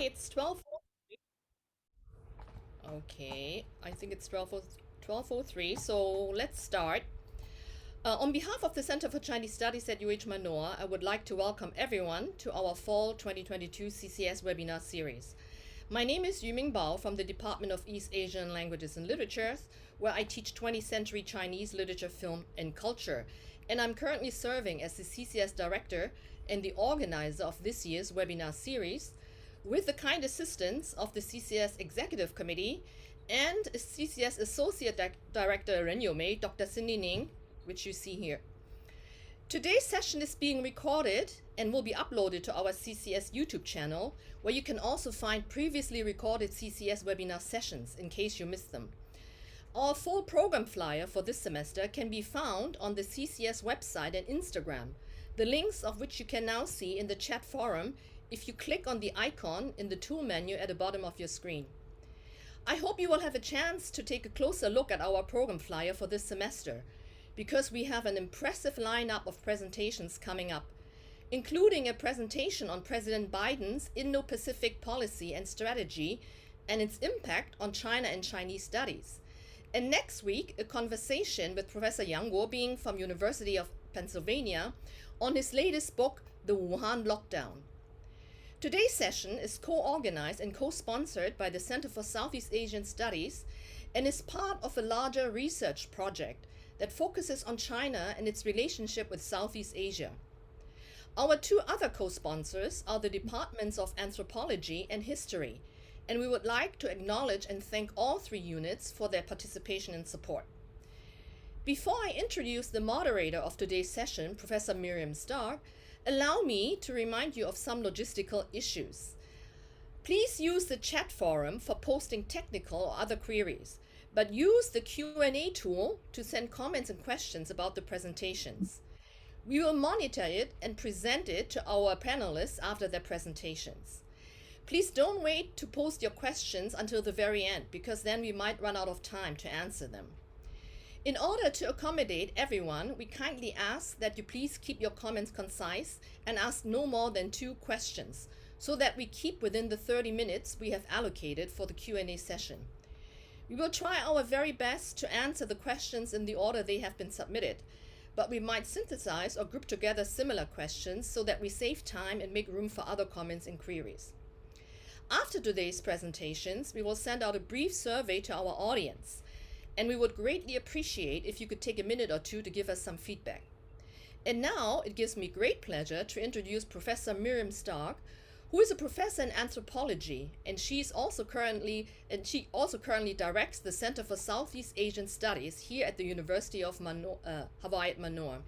It's 12. Okay, I think it's 12:03, so let's start. On behalf of the Center for Chinese Studies at UH Manoa, I would like to welcome everyone to our Fall 2022 CCS webinar series. My name is Yuming Bao from the Department of East Asian Languages and Literatures, where I teach 20th century Chinese literature, film, and culture. And I'm currently serving as the CCS director and the organizer of this year's webinar series, with the kind assistance of the CCS Executive Committee and CCS Associate Director Renyome, Dr. Cindy Ning, which you see here. Today's session is being recorded and will be uploaded to our CCS YouTube channel, where you can also find previously recorded CCS webinar sessions in case you missed them. Our full program flyer for this semester can be found on the CCS website and Instagram, the links of which you can now see in the chat forum if you click on the icon in the tool menu at the bottom of your screen. I hope you will have a chance to take a closer look at our program flyer for this semester, because we have an impressive lineup of presentations coming up, including a presentation on President Biden's Indo-Pacific policy and strategy and its impact on China and Chinese studies. And next week, a conversation with Professor Yang Guobing from University of Pennsylvania on his latest book, The Wuhan Lockdown. Today's session is co-organized and co-sponsored by the Center for Southeast Asian Studies and is part of a larger research project that focuses on China and its relationship with Southeast Asia. Our two other co-sponsors are the Departments of Anthropology and History, and we would like to acknowledge and thank all three units for their participation and support. Before I introduce the moderator of today's session, Professor Miriam Stark, allow me to remind you of some logistical issues. Please use the chat forum for posting technical or other queries, but use the Q&A tool to send comments and questions about the presentations. We will monitor it and present it to our panelists after their presentations. Please don't wait to post your questions until the very end, because then we might run out of time to answer them. In order to accommodate everyone, we kindly ask that you please keep your comments concise and ask no more than 2 questions, so that we keep within the 30 minutes we have allocated for the Q&A session. We will try our very best to answer the questions in the order they have been submitted, but we might synthesize or group together similar questions so that we save time and make room for other comments and queries. After today's presentations, we will send out a brief survey to our audience, and we would greatly appreciate if you could take a minute or two to give us some feedback. And now it gives me great pleasure to introduce Professor Miriam Stark, who is a professor in anthropology, and she also currently directs the Center for Southeast Asian Studies here at the University of Hawaii at Manoa.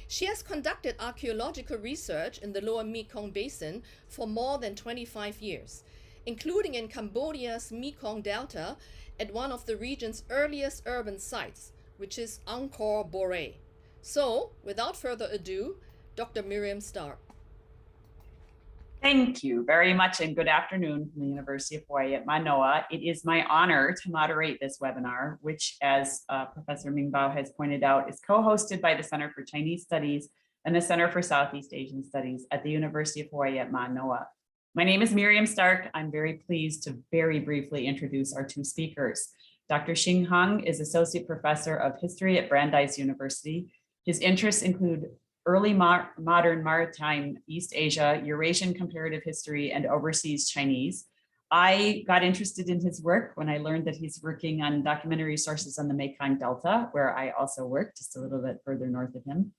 She has conducted archaeological research in the lower Mekong Basin for more than 25 years, including in Cambodia's Mekong Delta at one of the region's earliest urban sites, which is Angkor Boré. So, without further ado, Dr. Miriam Stark. Thank you very much, and good afternoon from the University of Hawaii at Manoa. It is my honor to moderate this webinar, which, as Professor Ming Bao has pointed out, is co-hosted by the Center for Chinese Studies and the Center for Southeast Asian Studies at the University of Hawaii at Manoa. My name is Miriam Stark. I'm very pleased to very briefly introduce our 2 speakers. Dr. Xing Hung is Associate Professor of History at Brandeis University. His interests include early modern maritime East Asia, Eurasian comparative history, and overseas Chinese. I got interested in his work when I learned that he's working on documentary sources on the Mekong Delta, where I also work just a little bit further north of him.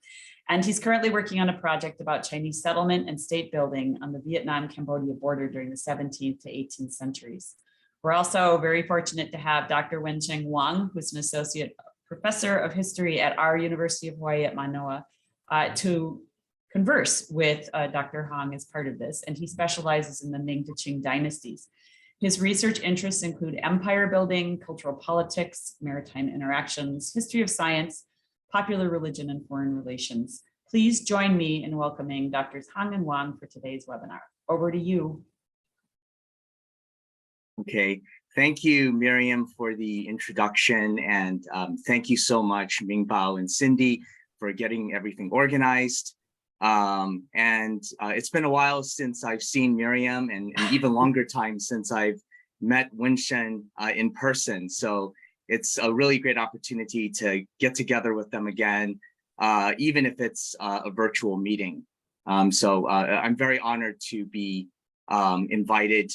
And he's currently working on a project about Chinese settlement and state building on the Vietnam-Cambodia border during the 17th to 18th centuries. We're also very fortunate to have Dr. Wencheng Wang, who's an associate professor of history at our University of Hawaii at Manoa, to converse with Dr. Hong as part of this, and he specializes in the Ming to Qing dynasties. His research interests include empire building, cultural politics, maritime interactions, history of science, popular religion, and foreign relations. Please join me in welcoming Drs. Hong and Wang for today's webinar. Over to you. Okay, thank you, Miriam, for the introduction, and thank you so much, Ming Bao and Cindy, for getting everything organized. It's been a while since I've seen Miriam, and even longer time since I've met Nguyen in person. So it's a really great opportunity to get together with them again, even if it's a virtual meeting. I'm very honored to be invited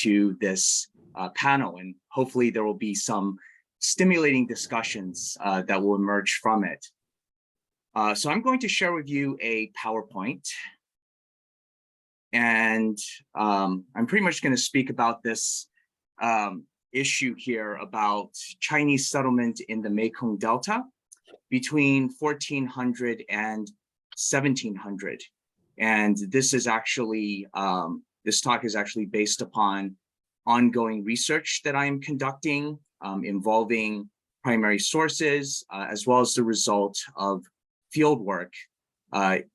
to this panel, and hopefully there will be some stimulating discussions that will emerge from it. So I'm going to share with you a PowerPoint, and I'm pretty much going to speak about this issue here about Chinese settlement in the Mekong Delta between 1400 and 1700. And this is actually, this talk is actually based upon ongoing research that I'm conducting involving primary sources, as well as the result of field work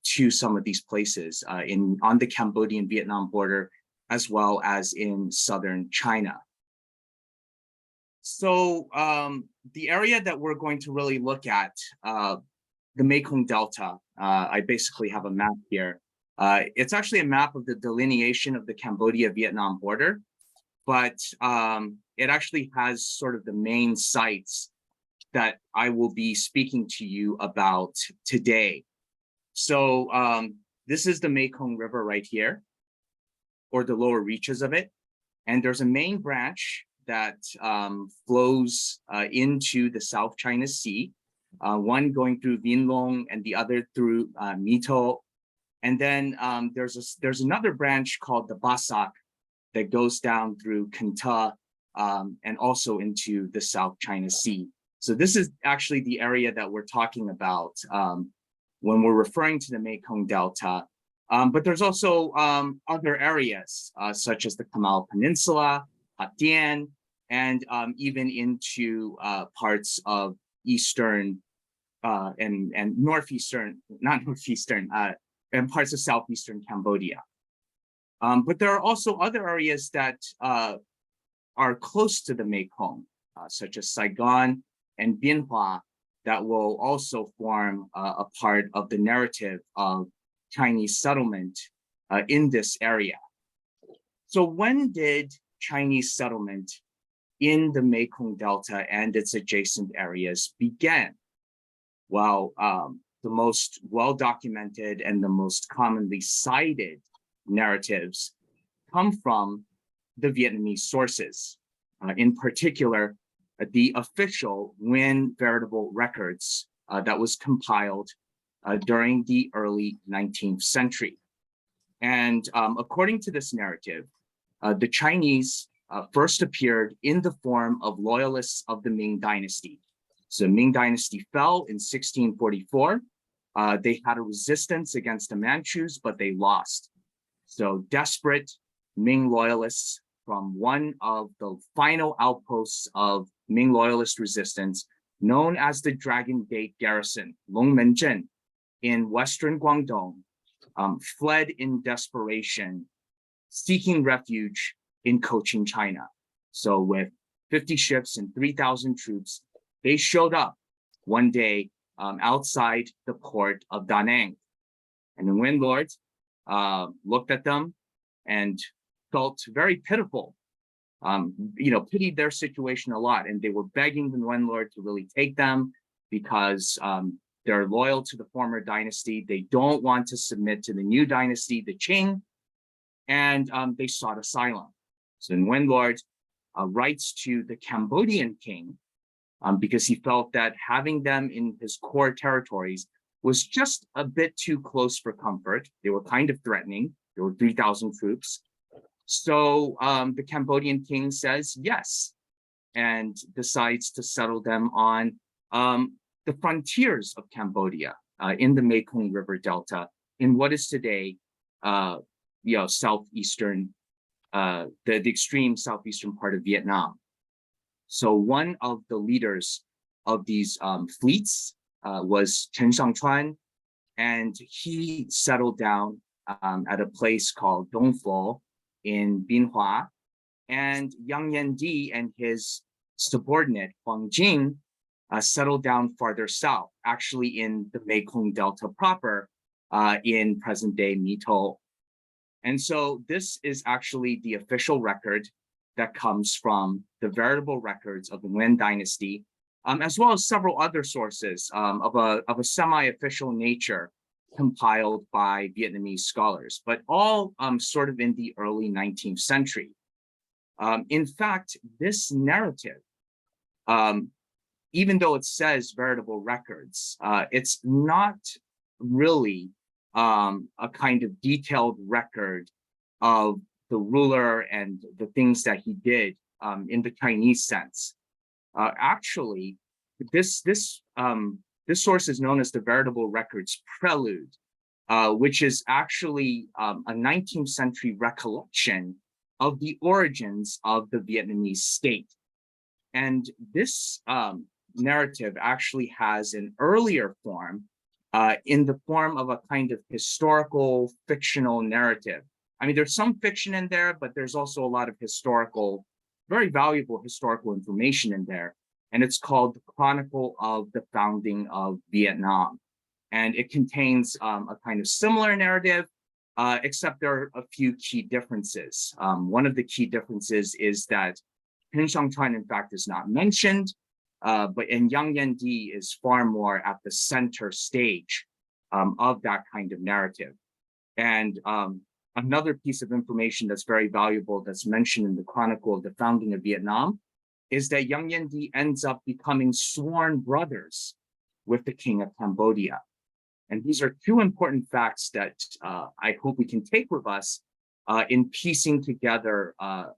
to some of these places on the Cambodian-Vietnam border, as well as in southern China. So the area that we're going to really look at, the Mekong Delta, I basically have a map here. It's actually a map of the delineation of the Cambodia-Vietnam border, but it actually has sort of the main sites that I will be speaking to you about today. So this is the Mekong River right here, or the lower reaches of it. And there's a main branch that flows into the South China Sea, one going through Vien Long and the other through Mito. And then there's another branch called the Basak that goes down through Kanta and also into the South China Sea. So this is actually the area that we're talking about when we're referring to the Mekong Delta. But there's also other areas such as the Kamal Peninsula, Hatien, and even into parts of eastern and northeastern, not northeastern, and parts of southeastern Cambodia. But there are also other areas that are close to the Mekong, such as Saigon and Bien Hoa, that will also form a part of the narrative of Chinese settlement in this area. So when did Chinese settlement in the Mekong Delta and its adjacent areas begin? Well, the most well-documented and the most commonly cited narratives come from the Vietnamese sources, in particular, the official Nguyen Veritable records that was compiled during the early 19th century. And according to this narrative, the Chinese first appeared in the form of loyalists of the Ming dynasty. So the Ming dynasty fell in 1644. They had a resistance against the Manchus, but they lost. So desperate Ming loyalists from one of the final outposts of Ming loyalist resistance, known as the Dragon Gate Garrison, Longmenchen, in western Guangdong, fled in desperation, seeking refuge in Cochinchina. So with 50 ships and 3,000 troops, they showed up one day outside the port of Da Nang. And the Nguyen lord looked at them and felt very pitiful, pitied their situation a lot. And they were begging the Nguyen lord to really take them because they're loyal to the former dynasty. They don't want to submit to the new dynasty, the Qing, and they sought asylum. So the Nguyen lord writes to the Cambodian king because he felt that having them in his core territories was just a bit too close for comfort. They were kind of threatening. There were 3,000 troops. So the Cambodian king says yes, and decides to settle them on the frontiers of Cambodia in the Mekong River Delta, in what is today, southeastern, the extreme southeastern part of Vietnam. So one of the leaders of these fleets was Chen Shangchuan, and he settled down at a place called Dongfo in Bien Hoa, and Yang Yendi and his subordinate Huang Jing settled down farther south, actually in the Mekong Delta proper, in present-day Mito. And so this is actually the official record that comes from the Veritable records of the Nguyen dynasty, as well as several other sources of a semi-official nature compiled by Vietnamese scholars, but all sort of in the early 19th century. In fact, this narrative, even though it says Veritable records, it's not really a kind of detailed record of the ruler and the things that he did in the Chinese sense. Actually, this source is known as the Veritable Records Prelude, which is actually a 19th century recollection of the origins of the Vietnamese state. And this narrative actually has an earlier form in the form of a kind of historical fictional narrative. I mean, there's some fiction in there, but there's also a lot of historical, very valuable historical information in there. And it's called The Chronicle of the Founding of Vietnam. And it contains a kind of similar narrative, except there are a few key differences. One of the key differences is that Pin Shang Chuan, in fact, is not mentioned, but Yang Yen Di is far more at the center stage of that kind of narrative. And another piece of information that's very valuable that's mentioned in the Chronicle of the Founding of Vietnam is that Yang Yen Di ends up becoming sworn brothers with the King of Cambodia. And these are two important facts that I hope we can take with us in piecing together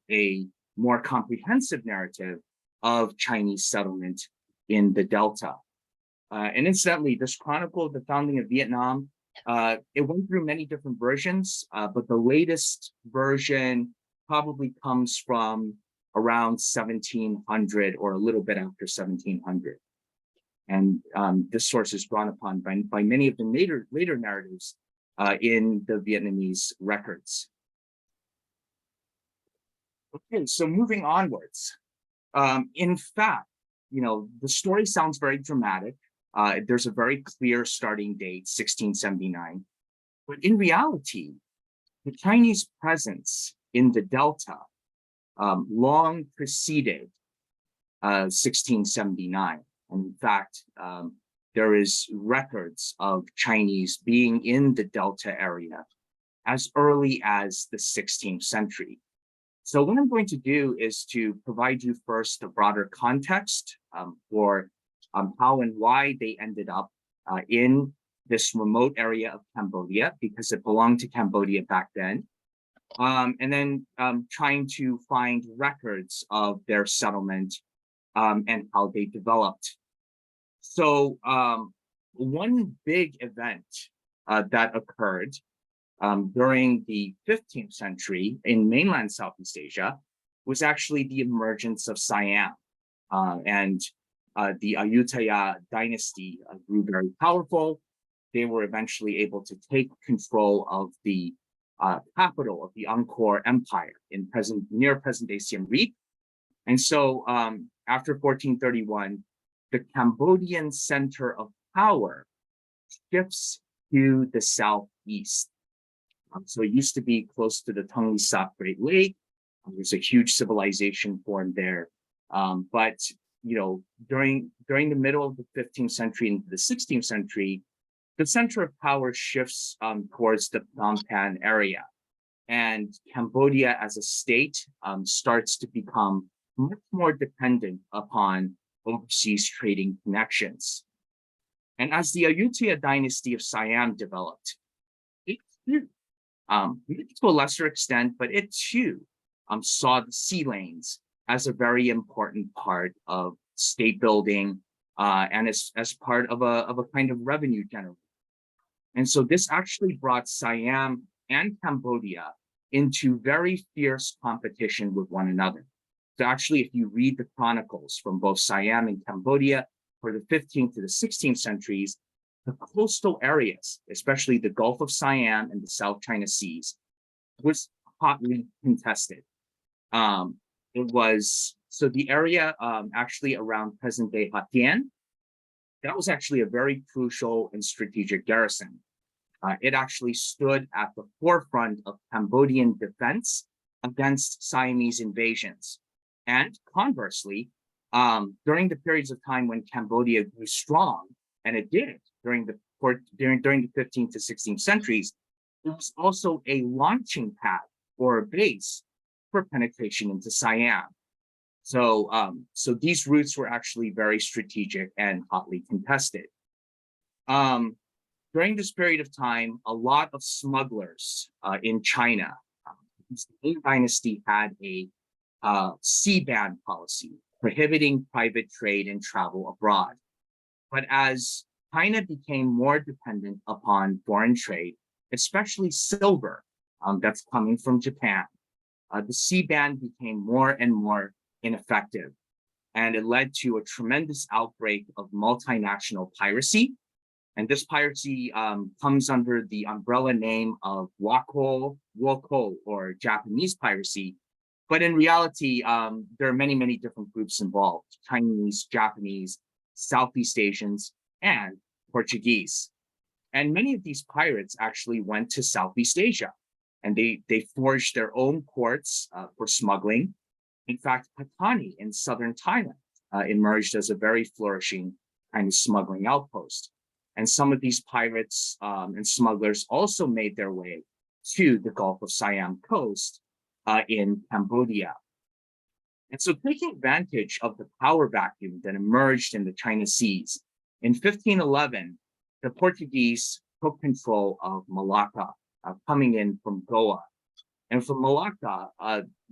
a more comprehensive narrative of Chinese settlement in the Delta. And incidentally, this Chronicle of the Founding of Vietnam, it went through many different versions, but the latest version probably comes from around 1700 or a little bit after 1700. And this source is drawn upon by many of the later narratives in the Vietnamese records. Okay, so moving onwards. In fact, the story sounds very dramatic. There's a very clear starting date, 1679. But in reality, the Chinese presence in the Delta long preceded 1679. And in fact, there is records of Chinese being in the Delta area as early as the 16th century. So what I'm going to do is to provide you first a broader context for how and why they ended up in this remote area of Cambodia, because it belonged to Cambodia back then. And then trying to find records of their settlement and how they developed. So one big event that occurred during the 15th century in mainland Southeast Asia was actually the emergence of Siam. And the Ayutthaya dynasty grew very powerful. They were eventually able to take control of the capital of the Angkor Empire in near present-day Siem Reap. And so after 1431, the Cambodian center of power shifts to the southeast. So it used to be close to the Tonle Sap Great Lake. There's a huge civilization formed there. But during the middle of the 15th century into the 16th century, the center of power shifts towards the Phnom Penh area. And Cambodia as a state starts to become much more dependent upon overseas trading connections. And as the Ayutthaya dynasty of Siam developed, it too, to a lesser extent, but it too saw the sea lanes as a very important part of state building and as part of a kind of revenue generator. And so this actually brought Siam and Cambodia into very fierce competition with one another. So actually, if you read the chronicles from both Siam and Cambodia for the 15th to the 16th centuries, the coastal areas, especially the Gulf of Siam and the South China Seas, was hotly contested. So the area actually around present-day Ha Tien, that was actually a very crucial and strategic garrison. It actually stood at the forefront of Cambodian defense against Siamese invasions. And conversely, during the periods of time when Cambodia grew strong, and it did during the 15th to 16th centuries, it was also a launching pad or a base for penetration into Siam. So, so these routes were actually very strategic and hotly contested. During this period of time, a lot of smugglers in China, the Ming Dynasty had a sea ban policy prohibiting private trade and travel abroad. But as China became more dependent upon foreign trade, especially silver that's coming from Japan, the sea ban became more and more ineffective. And it led to a tremendous outbreak of multinational piracy. And this piracy comes under the umbrella name of wako, or Japanese piracy. But in reality, there are many, many different groups involved: Chinese, Japanese, Southeast Asians, and Portuguese. And many of these pirates actually went to Southeast Asia, and they forged their own ports for smuggling. In fact, Patani in southern Thailand emerged as a very flourishing kind of smuggling outpost. And some of these pirates and smugglers also made their way to the Gulf of Siam coast in Cambodia. And so, taking advantage of the power vacuum that emerged in the China Seas, in 1511, the Portuguese took control of Malacca, coming in from Goa. And from Malacca,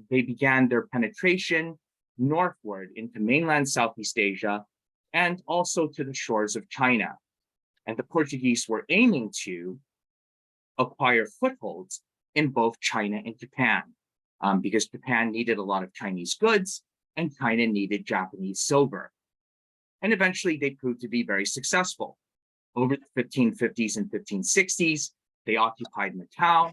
they began their penetration northward into mainland Southeast Asia and also to the shores of China. And the Portuguese were aiming to acquire footholds in both China and Japan, because Japan needed a lot of Chinese goods and China needed Japanese silver. And eventually they proved to be very successful. Over the 1550s and 1560s, they occupied Macau.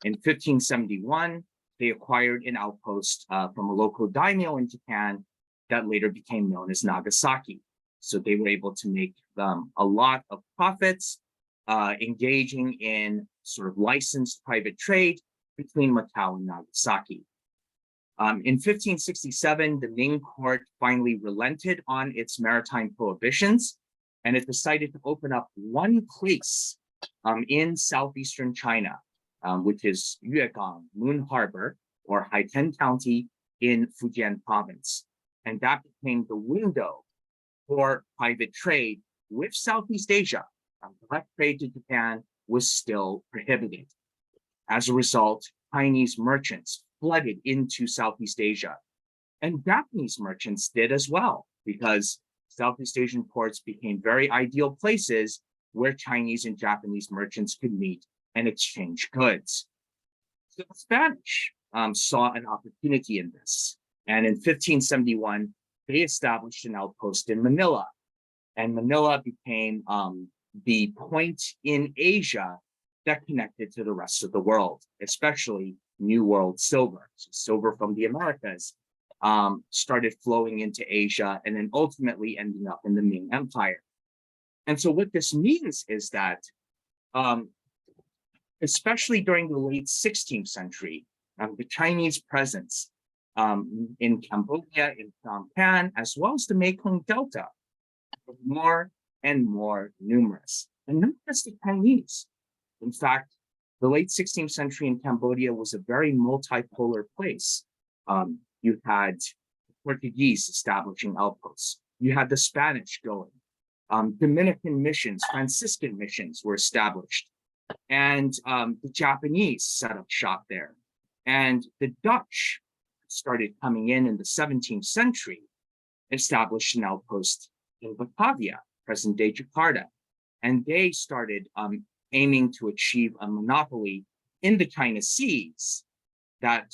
In 1571, they acquired an outpost from a local daimyo in Japan that later became known as Nagasaki. So they were able to make a lot of profits, engaging in sort of licensed private trade between Macau and Nagasaki. In 1567, the Ming court finally relented on its maritime prohibitions, and it decided to open up one place in southeastern China, which is Yuegang Moon Harbor, or Haiten County in Fujian province. And that became the window for private trade with Southeast Asia. Direct trade to Japan was still prohibited. As a result, Chinese merchants flooded into Southeast Asia. And Japanese merchants did as well, because Southeast Asian ports became very ideal places where Chinese and Japanese merchants could meet and exchange goods. So the Spanish saw an opportunity in this. And in 1571, they established an outpost in Manila. And Manila became the point in Asia that connected to the rest of the world, especially New World silver. So silver from the Americas started flowing into Asia and then ultimately ending up in the Ming Empire. And so what this means is that, especially during the late 16th century, the Chinese presence in Cambodia, in Phnom Penh, as well as the Mekong Delta, were more and more numerous. And not just the Chinese. In fact, the late 16th century in Cambodia was a very multipolar place. You had the Portuguese establishing outposts. You had the Spanish going. Dominican missions, Franciscan missions were established. And the Japanese set up shop there. And the Dutch started coming in the 17th century, established an outpost in Batavia, present-day Jakarta. And they started aiming to achieve a monopoly in the China Seas that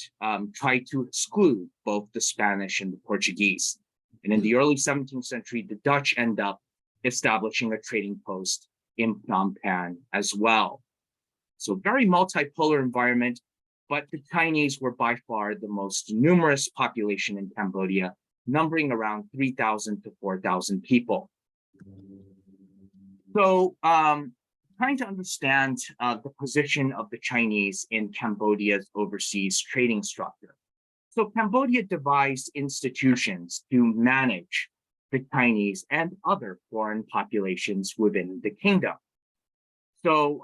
tried to exclude both the Spanish and the Portuguese. And in the early 17th century, the Dutch end up establishing a trading post in Phnom Penh as well. So very multipolar environment, but the Chinese were by far the most numerous population in Cambodia, numbering around 3,000 to 4,000 people. So trying to understand the position of the Chinese in Cambodia's overseas trading structure. So Cambodia devised institutions to manage the Chinese and other foreign populations within the kingdom. So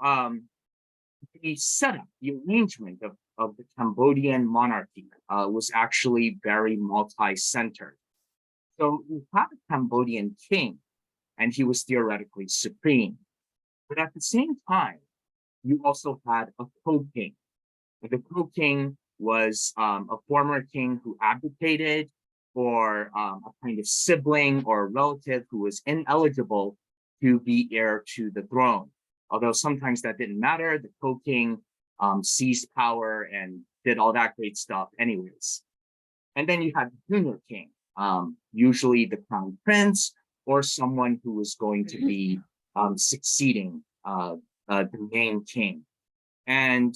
the setup, the arrangement of the Cambodian monarchy was actually very multi-centered. So you had a Cambodian king, and he was theoretically supreme. But at the same time, you also had a co-king. The co-king was a former king who abdicated, or a kind of sibling or relative who was ineligible to be heir to the throne. Although sometimes that didn't matter, the co-king seized power and did all that great stuff anyways. And then you had the junior king, usually the crown prince or someone who was going to be succeeding the main king. And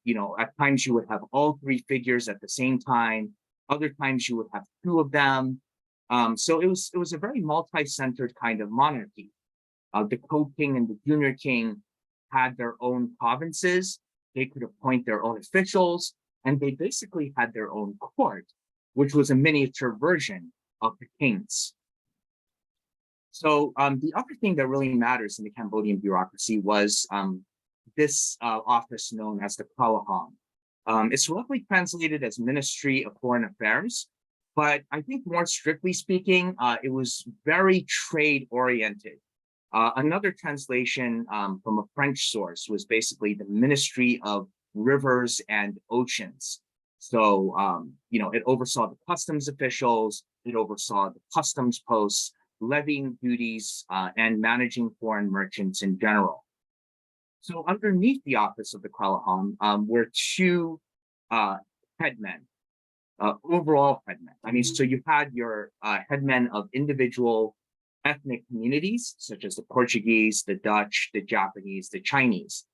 you know, at times you would have all three figures at the same time. Other times you would have two of them. So it was a very multi-centered kind of monarchy. The co-king and the junior king had their own provinces. They could appoint their own officials, and they basically had their own court, which was a miniature version of the king's. So the other thing that really matters in the Cambodian bureaucracy was this office known as the Kralahom. It's roughly translated as Ministry of Foreign Affairs, but I think more strictly speaking, it was very trade-oriented. Another translation from a French source was basically the Ministry of Rivers and Oceans. So, you know, it oversaw the customs officials, it oversaw the customs posts, levying duties, and managing foreign merchants in general. So underneath the office of the Kralahom were two headmen, overall headmen. I mean, so you had your headmen of individual ethnic communities, such as the Portuguese, the Dutch, the Japanese, the Chinese.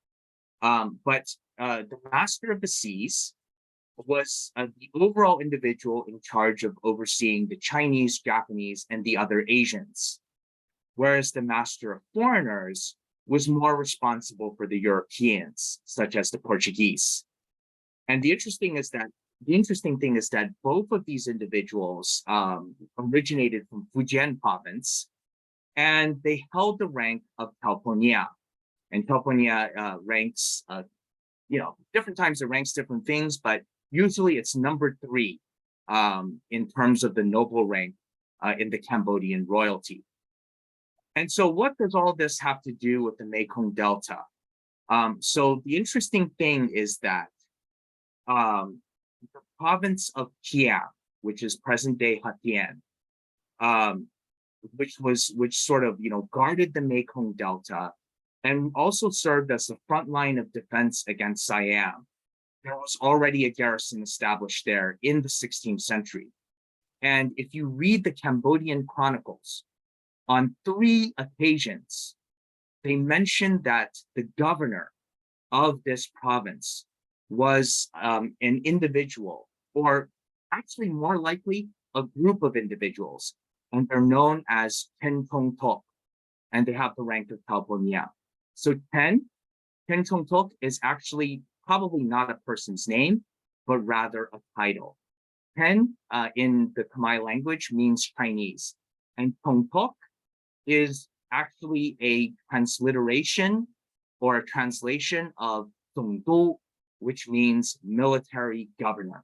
But the master of the seas was the overall individual in charge of overseeing the Chinese, Japanese, and the other Asians. Whereas the master of foreigners was more responsible for the Europeans, such as the Portuguese. And the interesting thing is that both of these individuals originated from Fujian province, and they held the rank of Talponia. And Talponia ranks, you know, different times it ranks different things, but usually it's number 3 in terms of the noble rank in the Cambodian royalty. And so what does all this have to do with the Mekong Delta? So the interesting thing is that the province of Siam, which is present-day Hatien, which sort of, you know, guarded the Mekong Delta and also served as the front line of defense against Siam. There was already a garrison established there in the 16th century. And if you read the Cambodian chronicles, on 3 occasions, they mentioned that the governor of this province was an individual, or actually more likely, a group of individuals, and they're known as Ten Tong Tok, and they have the rank of Talponia. So Ten Tong Tok is actually probably not a person's name, but rather a title. Ten in the Khmer language means Chinese, and Tong Tok is actually a transliteration or a translation of Tong Du, which means military governor.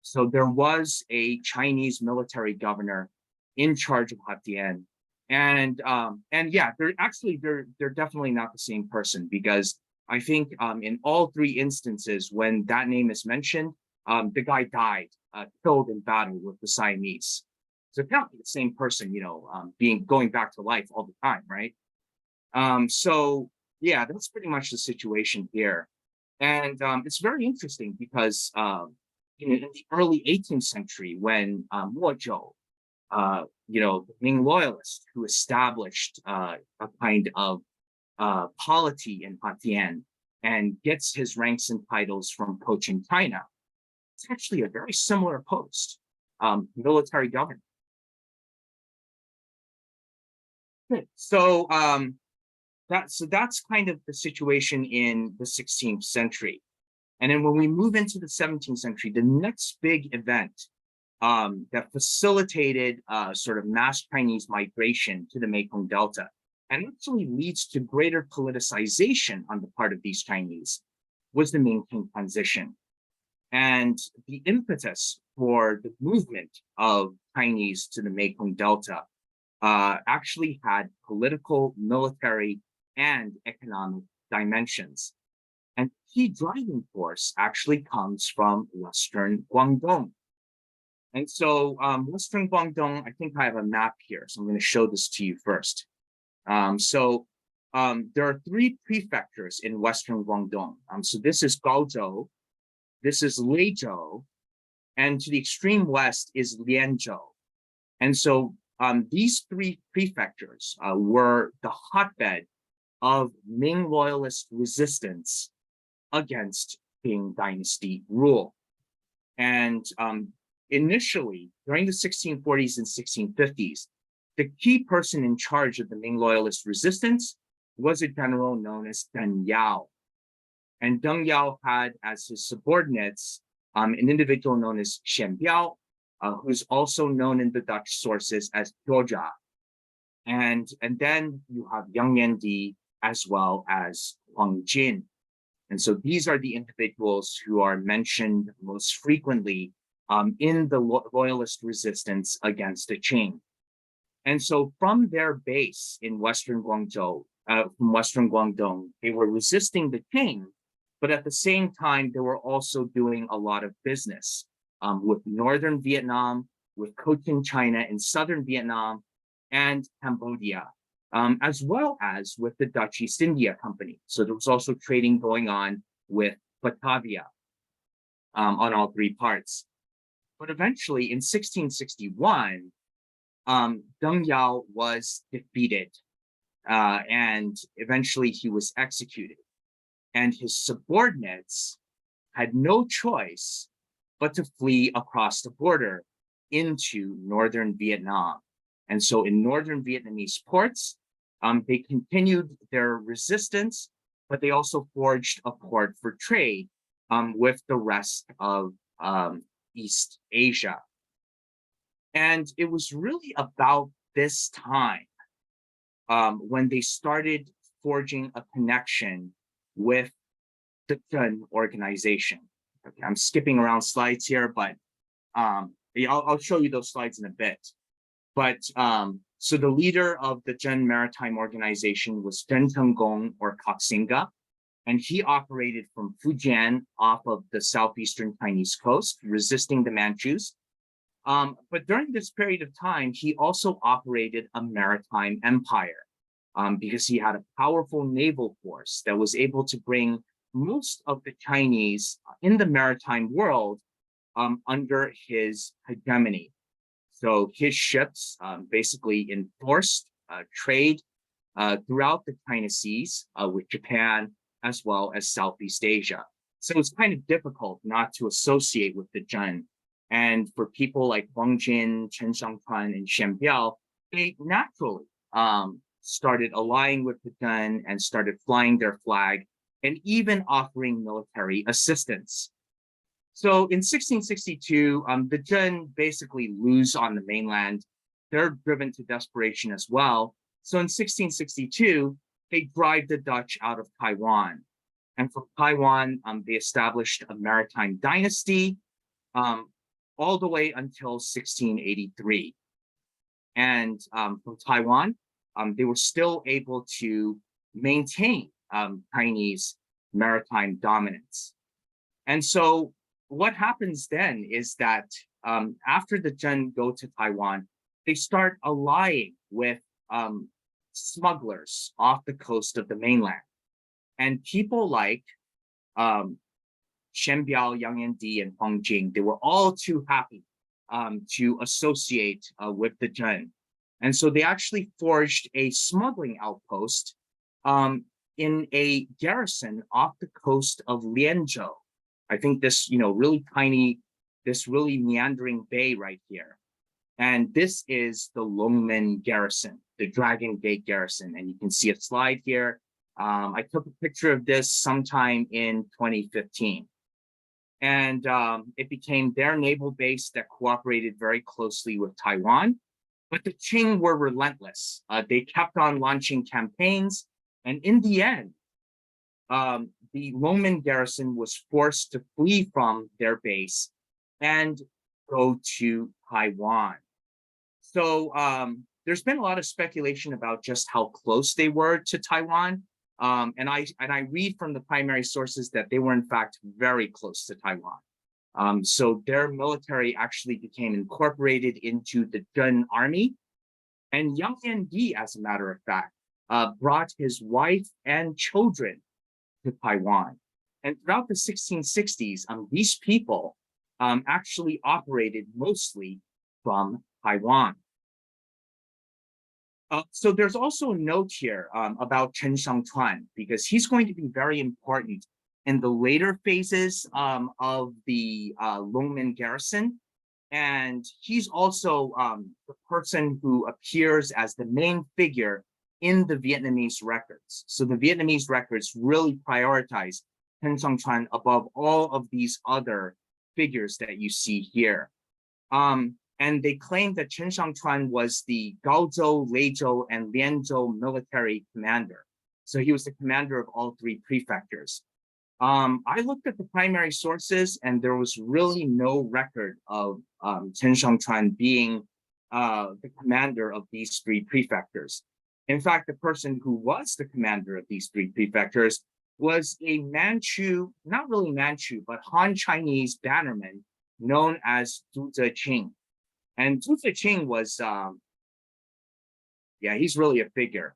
So there was a Chinese military governor in charge of Hatien. And yeah, they're definitely not the same person, because I think in all 3 instances when that name is mentioned, the guy died, killed in battle with the Siamese. So it can't be the same person, you know, going back to life all the time, right? So yeah, that's pretty much the situation here. And it's very interesting because in the early 18th century, when Mo, you know, the Ming loyalist who established a kind of polity in Hatien and gets his ranks and titles from Cochinchina, it's actually a very similar post, military governor. So that's kind of the situation in the 16th century. And then when we move into the 17th century, the next big event that facilitated sort of mass Chinese migration to the Mekong Delta and actually leads to greater politicization on the part of these Chinese was the Ming-Qing transition. And the impetus for the movement of Chinese to the Mekong Delta actually had political, military, and economic dimensions. And key driving force actually comes from Western Guangdong. And so Western Guangdong, I think I have a map here, so I'm going to show this to you first. There are 3 prefectures in Western Guangdong. So this is Gaozhou, this is Leizhou, and to the extreme west is Lianzhou. And so these 3 prefectures were the hotbed of Ming loyalist resistance against Qing dynasty rule. And initially, during the 1640s and 1650s, the key person in charge of the Ming loyalist resistance was a general known as Deng Yao. And Deng Yao had as his subordinates an individual known as Xian Biao, who's also known in the Dutch sources as Doja. And then you have Yang Di as well as Huang Jin. And so these are the individuals who are mentioned most frequently in the loyalist resistance against the Qing. And so from their base in Western Guangzhou, from Western Guangdong, they were resisting the Qing, but at the same time, they were also doing a lot of business with northern Vietnam, with Cochinchina in southern Vietnam, and Cambodia, as well as with the Dutch East India Company. So there was also trading going on with Batavia on all 3 parts. But eventually in 1661, Deng Yao was defeated and eventually he was executed. And his subordinates had no choice but to flee across the border into northern Vietnam. And so in northern Vietnamese ports, they continued their resistance, but they also forged a port for trade with the rest of East Asia. And it was really about this time when they started forging a connection with the Zhen organization. Okay, I'm skipping around slides here, but I'll show you those slides in a bit. But so the leader of the Zhen Maritime Organization was Zhen Tenggong or Koxinga, and he operated from Fujian off of the southeastern Chinese coast, resisting the Manchus. But during this period of time, he also operated a maritime empire because he had a powerful naval force that was able to bring most of the Chinese in the maritime world under his hegemony. So his ships basically enforced trade throughout the China Seas with Japan as well as Southeast Asia. So it's kind of difficult not to associate with the Zhen. And for people like Wang Jin, Chen Shangchuan, and Xian Biao, they naturally started allying with the Zhen and started flying their flag and even offering military assistance. So in 1662, the Zhen basically lose on the mainland. They're driven to desperation as well. So in 1662, they drive the Dutch out of Taiwan. And from Taiwan, they established a maritime dynasty all the way until 1683. And from Taiwan, they were still able to maintain Chinese maritime dominance. And so what happens then is that after the Zhen go to Taiwan, they start allying with smugglers off the coast of the mainland. And people like Xian Biao, Yang Di, and Huang Jing, they were all too happy to associate with the Zhen. And so they actually forged a smuggling outpost in a garrison off the coast of Lianzhou. I think this, really tiny, this really meandering bay right here. And this is the Longmen garrison, the Dragon Gate garrison. And you can see a slide here. I took a picture of this sometime in 2015. And it became their naval base that cooperated very closely with Taiwan. But the Qing were relentless. They kept on launching campaigns. And in the end, the Longmen garrison was forced to flee from their base and go to Taiwan. So there's been a lot of speculation about just how close they were to Taiwan. And I read from the primary sources that they were in fact very close to Taiwan. So their military actually became incorporated into the Zhen army. And Nguyen, as a matter of fact, brought his wife and children to Taiwan. And throughout the 1660s, these people actually operated mostly from Taiwan. So there's also a note here about Chen Shangchuan, because he's going to be very important in the later phases of the Longmen garrison. And he's also the person who appears as the main figure in the Vietnamese records. So the Vietnamese records really prioritize Chen Shangchuan above all of these other figures that you see here. And they claim that Chen Shangchuan was the Gaozhou, Leizhou, and Lianzhou military commander. So he was the commander of all three prefectures. I looked at the primary sources, and there was really no record of Chen Shangchuan being the commander of these three prefectures. In fact, the person who was the commander of these three prefectures was a Manchu, not really Manchu, but Han Chinese bannerman known as Zhu Ziqing. And Zhu Ziqing was, he's really a figure.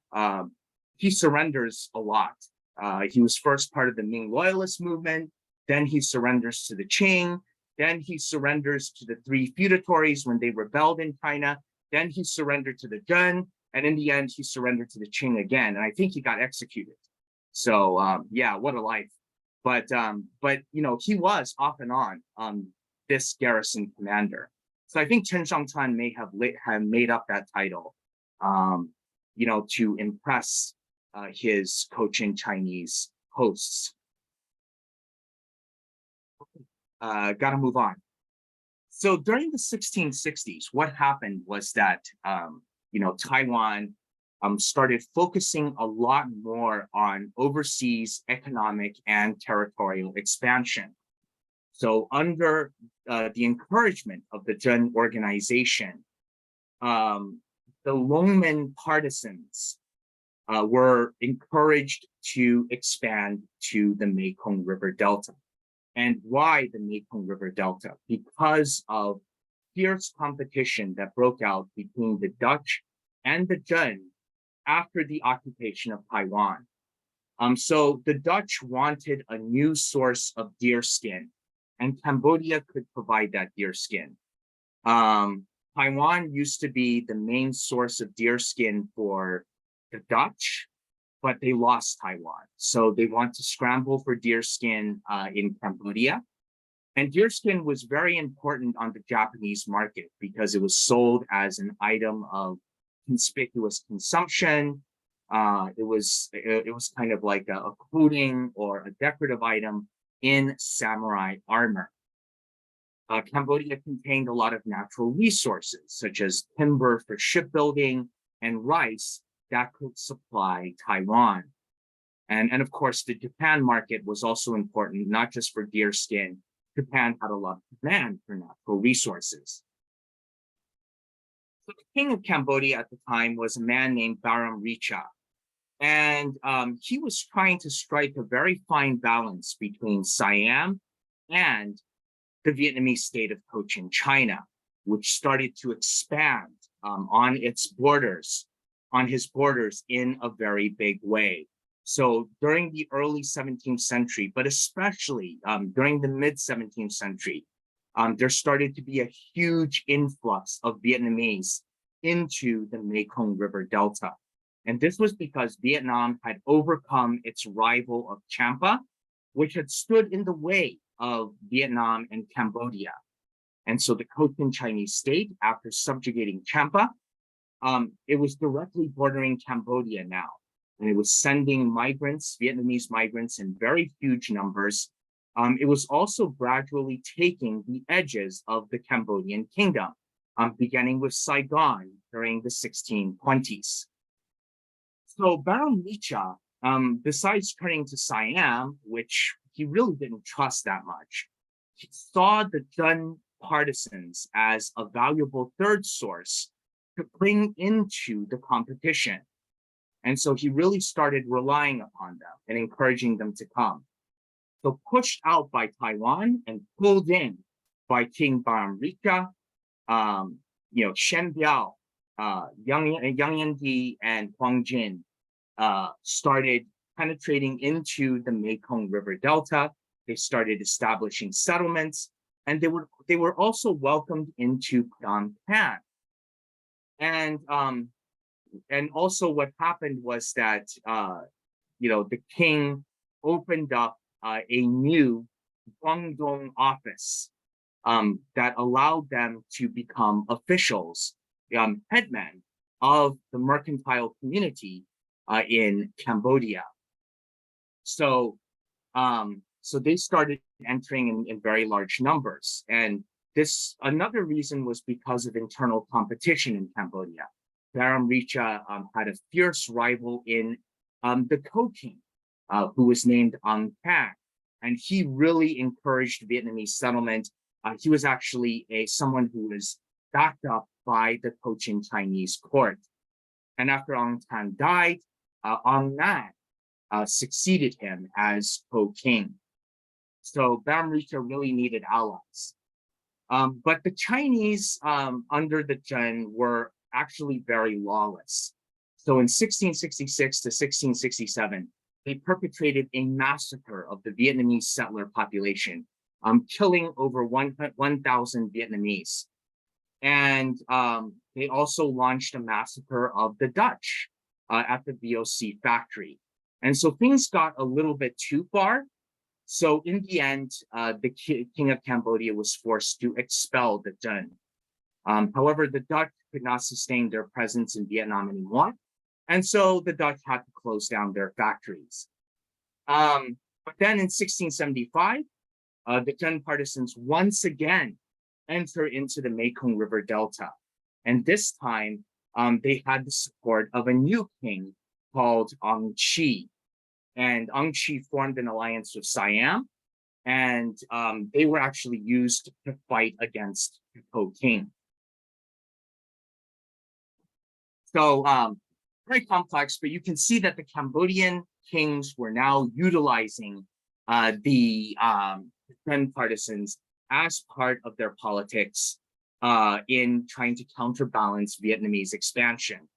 He surrenders a lot. He was first part of the Ming loyalist movement, then he surrenders to the Qing, then he surrenders to the three feudatories when they rebelled in China, then he surrendered to the Zhen, and in the end, he surrendered to the Qing again, and I think he got executed. So what a life. But you know, he was off and on this garrison commander. So I think Chen Shangchuan may have made up that title, you know, to impress his Cochin Chinese hosts. Gotta move on. So during the 1660s, what happened was that, you know, Taiwan started focusing a lot more on overseas economic and territorial expansion. So under the encouragement of the Zhen organization, the Longmen partisans were encouraged to expand to the Mekong River Delta. And why the Mekong River Delta? Because of fierce competition that broke out between the Dutch and the Zhen after the occupation of Taiwan. So the Dutch wanted a new source of deer skin, and Cambodia could provide that deer skin. Taiwan used to be the main source of deer skin for the Dutch, but they lost Taiwan. So they want to scramble for deer skin in Cambodia. And deer skin was very important on the Japanese market because it was sold as an item of conspicuous consumption. It was kind of like a coating or a decorative item in samurai armor. Cambodia contained a lot of natural resources, such as timber for shipbuilding and rice that could supply Taiwan. And of course, the Japan market was also important, not just for deer skin. Japan had a lot of demand for natural resources. So the king of Cambodia at the time was a man named Baram Richa. And he was trying to strike a very fine balance between Siam and the Vietnamese state of Cochinchina, which started to expand on his borders in a very big way. So during the early 17th century, but especially during the mid 17th century, there started to be a huge influx of Vietnamese into the Mekong River Delta. And this was because Vietnam had overcome its rival of Champa, which had stood in the way of Vietnam and Cambodia. And so the Cochin Chinese state, after subjugating Champa, it was directly bordering Cambodia now. And it was sending migrants, Vietnamese migrants in very huge numbers. It was also gradually taking the edges of the Cambodian kingdom, beginning with Saigon during the 1620s. So Baron Richa, besides turning to Siam, which he really didn't trust that much, he saw the Chun partisans as a valuable third source to bring into the competition. And so he really started relying upon them and encouraging them to come. So pushed out by Taiwan and pulled in by King Baron Richa, Shen Biao, Yang Yendi, and Huang Jin started penetrating into the Mekong River Delta. They started establishing settlements, and they were also welcomed into Phnom Penh. And also what happened was that the king opened up a new Guangdong office that allowed them to become officials, headmen of the mercantile community in Cambodia. So they started entering in very large numbers. And another reason was because of internal competition in Cambodia. Baron Richa had a fierce rival in the Co-King, who was named Ang Thang, and he really encouraged Vietnamese settlement. He was actually someone who was backed up by the Cochin Chinese court. And after Ang Thang died, Ang Nan succeeded him as Co-King. So Baron Richa really needed allies. But the Chinese under the Chun were actually very lawless. So in 1666 to 1667, they perpetrated a massacre of the Vietnamese settler population, killing over 1,000 Vietnamese. And they also launched a massacre of the Dutch at the VOC factory. And so things got a little bit too far. So in the end, the King of Cambodia was forced to expel the Chun. However, the Dutch could not sustain their presence in Vietnam anymore. And so the Dutch had to close down their factories. But then in 1675, the Chun partisans once again enter into the Mekong River Delta. And this time, they had the support of a new king called Ang Chi. And Ang Chi formed an alliance with Siam, and they were actually used to fight against the Co-King. So very complex, but you can see that the Cambodian kings were now utilizing the Chun partisans as part of their politics in trying to counterbalance Vietnamese expansion.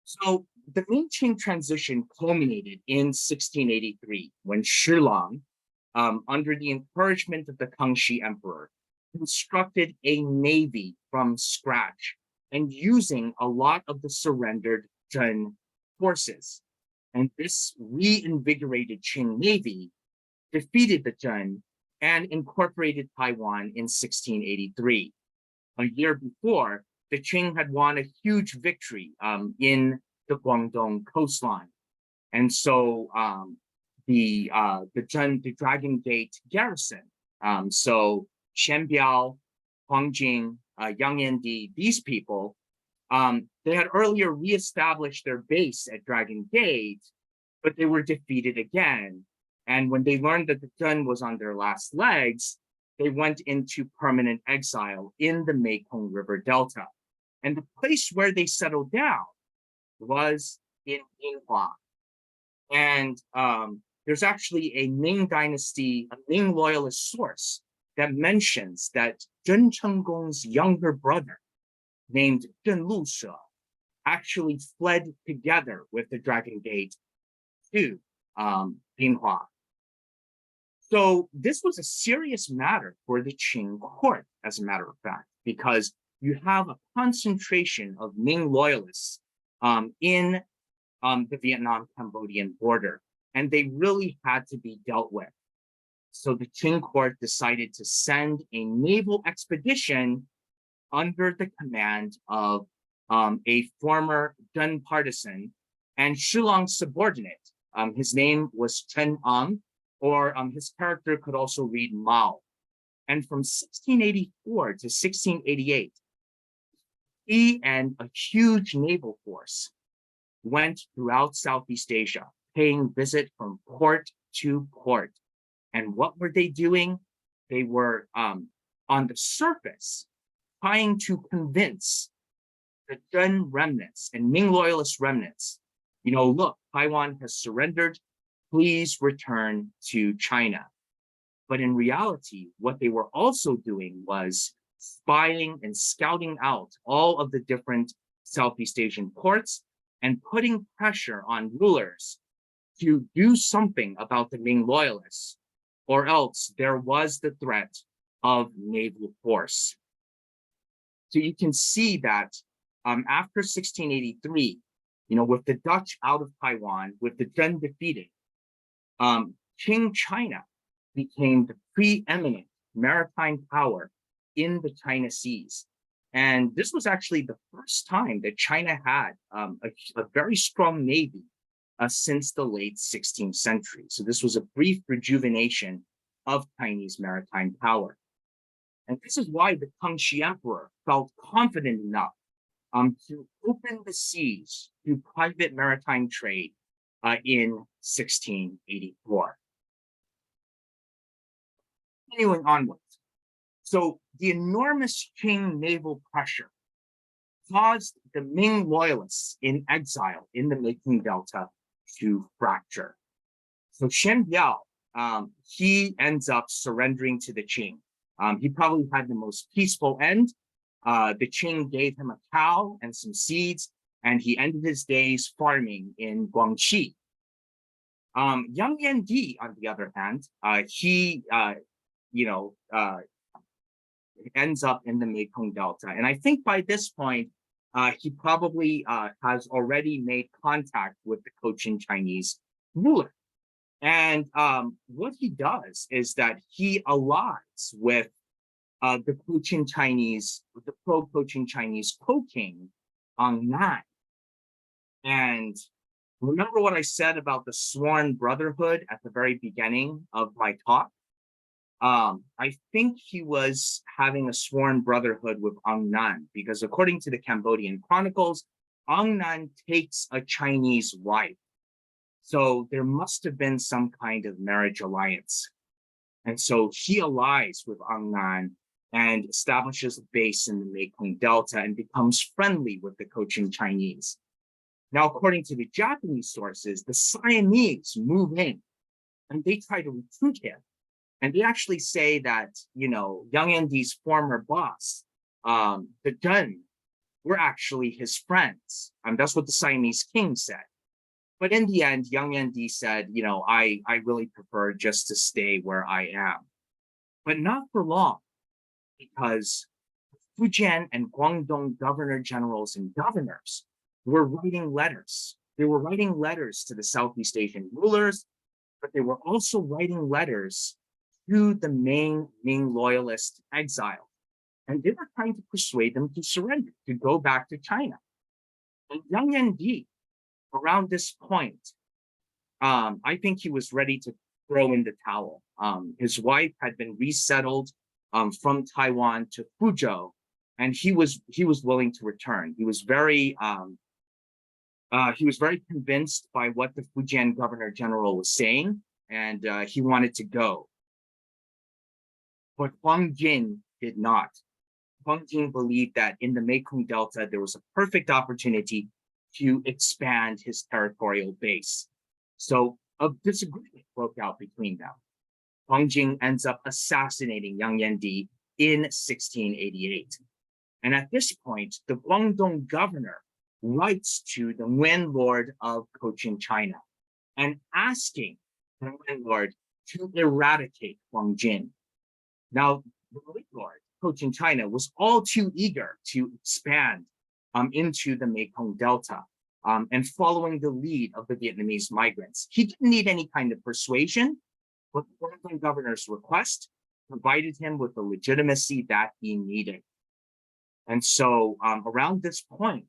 So the Ming Qing transition culminated in 1683 when Shi Lang, under the encouragement of the Kangxi Emperor, constructed a navy from scratch and using a lot of the surrendered Chun forces. And this reinvigorated Qing navy defeated the Chun and incorporated Taiwan in 1683. A year before, the Qing had won a huge victory in the Guangdong coastline. And so the Dragon Gate garrison, so Shen Biao, Huang Jing, Yang Yendi, these people, they had earlier reestablished their base at Dragon Gate, but they were defeated again. And when they learned that the Chun was on their last legs, they went into permanent exile in the Mekong River Delta. And the place where they settled down was in Ninghua. And there's actually a Ming dynasty, a Ming loyalist source that mentions that Zhen Chenggong's younger brother, named Zhen Lushe, actually fled together with the Dragon Gate to Ninghua. So this was a serious matter for the Qing court, as a matter of fact, because you have a concentration of Ming loyalists in the Vietnam-Cambodian border, and they really had to be dealt with. So the Qing court decided to send a naval expedition under the command of a former Deng partisan and Shillong's subordinate. His name was Chen Ang, or his character could also read Mao. And from 1684 to 1688, he and a huge naval force went throughout Southeast Asia, paying visit from port to port. And what were they doing? They were on the surface trying to convince the Zhen remnants and Ming loyalist remnants, look, Taiwan has surrendered, please return to China. But in reality, what they were also doing was spying and scouting out all of the different Southeast Asian ports and putting pressure on rulers to do something about the Ming loyalists, or else there was the threat of naval force. So you can see that after 1683, with the Dutch out of Taiwan, with the Zhen defeated, Qing China became the preeminent maritime power in the China Seas. And this was actually the first time that China had a very strong navy since the late 16th century. So this was a brief rejuvenation of Chinese maritime power. And this is why the Kangxi Emperor felt confident enough to open the seas to private maritime trade in 1684. Continuing onwards. So the enormous Qing naval pressure caused the Ming loyalists in exile in the Mekong Delta to fracture. So Shen Biao, he ends up surrendering to the Qing. He probably had the most peaceful end. The Qing gave him a cow and some seeds, and he ended his days farming in Guangxi. Yang Di, on the other hand, he ends up in the Mekong Delta. And I think by this point, he probably has already made contact with the Cochin Chinese ruler. And what he does is that he allies with the Cochin Chinese, the pro-Cochin Chinese co-king, Nguyen. And remember what I said about the sworn brotherhood at the very beginning of my talk? I think he was having a sworn brotherhood with Nguyen, because according to the Cambodian chronicles, Nguyen takes a Chinese wife. So there must have been some kind of marriage alliance. And so he allies with Nguyen and establishes a base in the Mekong Delta and becomes friendly with the Cochin Chinese. Now, according to the Japanese sources, the Siamese move in and they try to recruit him. And they actually say that, Yang Andi's former boss, the Deng, were actually his friends. That's what the Siamese king said. But in the end, Yang Andi said, I really prefer just to stay where I am. But not for long, because Fujian and Guangdong governor generals and governors were writing letters. They were writing letters to the Southeast Asian rulers, but they were also writing letters to the Ming loyalist exile. And they were trying to persuade them to surrender, to go back to China. And Yang Andi, around this point, I think he was ready to throw in the towel. His wife had been resettled from Taiwan to Fuzhou, and he was willing to return. He was very convinced by what the Fujian governor general was saying, and he wanted to go. But Huang Jin did not. Huang Jin believed that in the Mekong Delta, there was a perfect opportunity to expand his territorial base. So a disagreement broke out between them. Huang Jin ends up assassinating Yang Yendi in 1688. And at this point, the Guangdong governor writes to the Nguyen lord of Cochin China and asking the Nguyen lord to eradicate Huang Jin. Now, the Nguyen lord, Cochin China, was all too eager to expand into the Mekong Delta and following the lead of the Vietnamese migrants. He didn't need any kind of persuasion, but the Guangdong governor's request provided him with the legitimacy that he needed. And so around this point,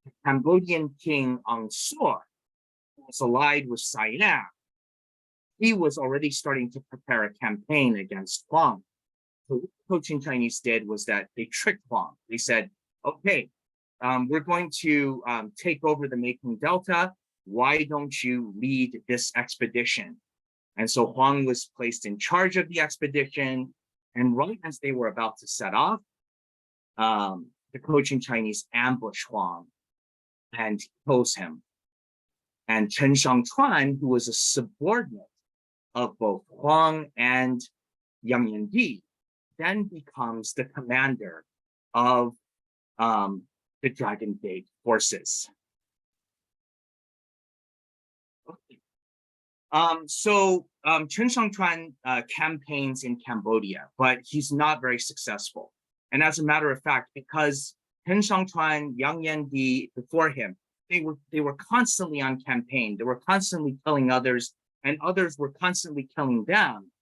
the Cambodian king Ang Suor, who was allied with Siam, he was already starting to prepare a campaign against Huang. So what the Chinese did was that they tricked Huang. They said, okay, we're going to take over the Mekong Delta. Why don't you lead this expedition? And so Huang was placed in charge of the expedition. And right as they were about to set off, the Cochin Chinese ambush Huang and kills him. And Chen Shangchuan, who was a subordinate of both Huang and Yang Di, then becomes the commander of the Dragon Gate forces. Okay. Chen Shangchuan campaigns in Cambodia, but he's not very successful. And as a matter of fact, because Chen Shangchuan, Yang Di before him, they were constantly on campaign. They were constantly killing others, and others were constantly killing them.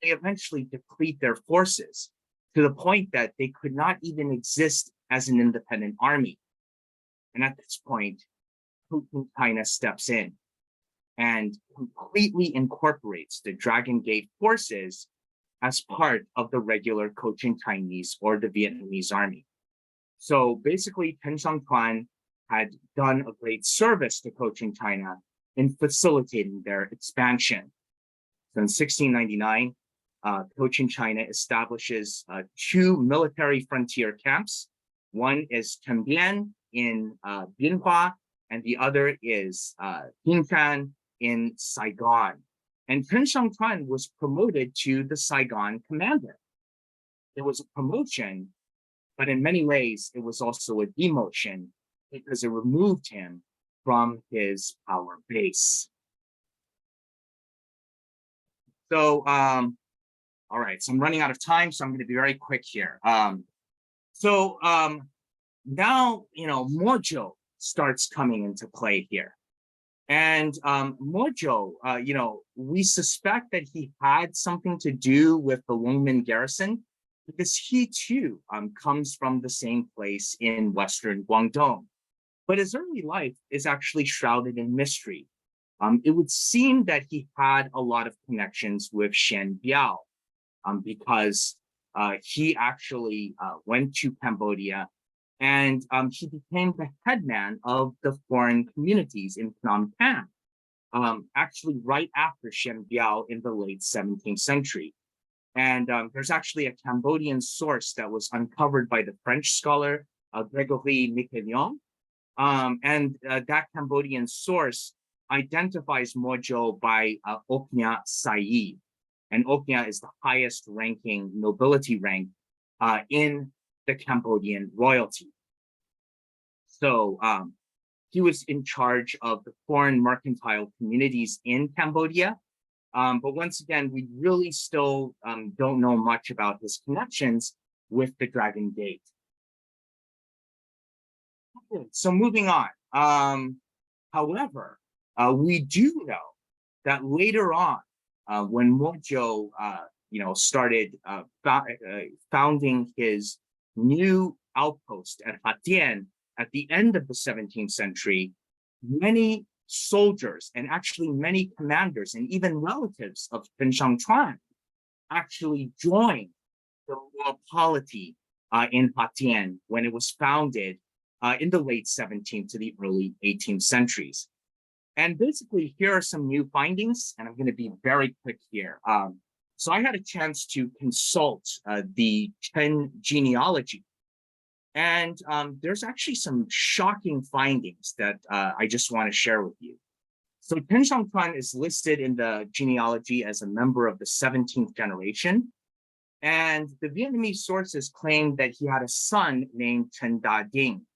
They eventually deplete their forces to the point that they could not even exist as an independent army. And at this point, China steps in and completely incorporates the Dragon Gate forces as part of the regular Cochin Chinese or the Vietnamese army. So basically, Chen Shangchuan had done a great service to Cochin China in facilitating their expansion. So in 1699, Cochin China establishes two military frontier camps. One is Chembien in Binhua, and the other is Binchan in Saigon. And Chen Shangchuan was promoted to the Saigon commander. It was a promotion, but in many ways, it was also a demotion because it removed him from his power base. So, all right, so I'm running out of time, so I'm going to be very quick here. Now, Mojo starts coming into play here. And Mojo, we suspect that he had something to do with the Longmen garrison because he too comes from the same place in Western Guangdong. But his early life is actually shrouded in mystery. It would seem that he had a lot of connections with Shen Biao because he actually went to Cambodia and he became the headman of the foreign communities in Phnom Penh, actually right after Shen Biao in the late 17th century. And there's actually a Cambodian source that was uncovered by the French scholar Gregory Miquelon. And that Cambodian source identifies Mojo by Oknya Sayi. And Oknya is the highest ranking nobility rank in the Cambodian royalty. So he was in charge of the foreign mercantile communities in Cambodia. But once again, we really still don't know much about his connections with the Dragon Gate. Okay, so moving on. However, we do know that later on, when Mojo, started founding his new outpost at Hatien at the end of the 17th century, many soldiers and actually many commanders and even relatives of Chen Shangchuan actually joined the royal polity in Hatien when it was founded in the late 17th to the early 18th centuries. And basically, here are some new findings, and I'm going to be very quick here. So I had a chance to consult the Chen genealogy. And there's actually some shocking findings that I just want to share with you. So Chen Shangchuan is listed in the genealogy as a member of the 17th generation. And the Vietnamese sources claim that he had a son named Chen Da Ding.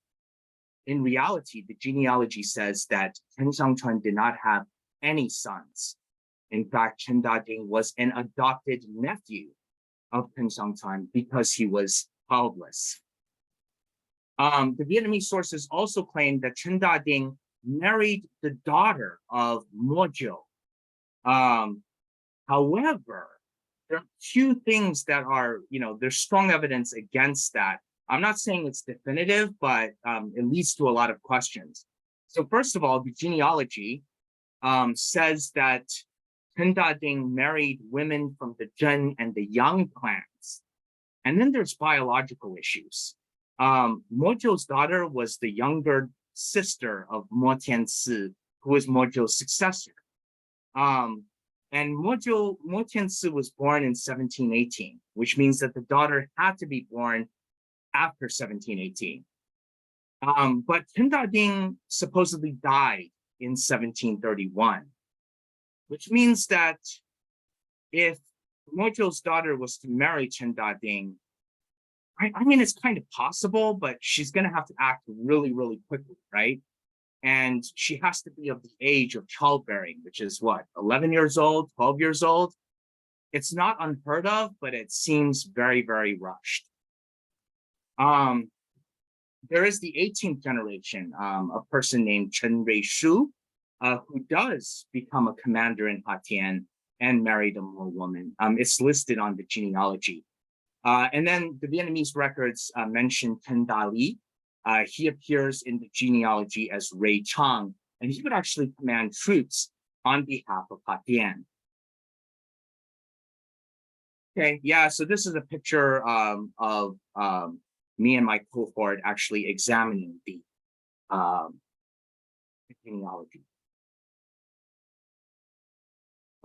In reality, the genealogy says that Chen Shangchuan did not have any sons. In fact, Chen Da Ding was an adopted nephew of Chen Shangchuan because he was childless. The Vietnamese sources also claim that Chen Da Ding married the daughter of Mojo. However, there are two things that are, there's strong evidence against that. I'm not saying it's definitive, but it leads to a lot of questions. So first of all, the genealogy says that Chen Dading married women from the Zhen and the Yang clans. And then there's biological issues. Mojo's daughter was the younger sister of Mo Tianci, who was Mojo's successor. And Mo Tianci was born in 1718, which means that the daughter had to be born after 1718. But Chen Dading supposedly died in 1731, which means that if Mojo's daughter was to marry Chen Dading, I mean, it's kind of possible, but she's going to have to act really, really quickly, right? And she has to be of the age of childbearing, which is what, 11 years old, 12 years old? It's not unheard of, but it seems very, very rushed. There is the 18th generation, a person named Chen Ruishu, who does become a commander in Hatian and married a Mo woman. It's listed on the genealogy. And then the Vietnamese records mention Chen Dali. He appears in the genealogy as Ray Chang, and he would actually command troops on behalf of Hatian. Okay, yeah, so this is a picture of me and my cohort actually examining the genealogy.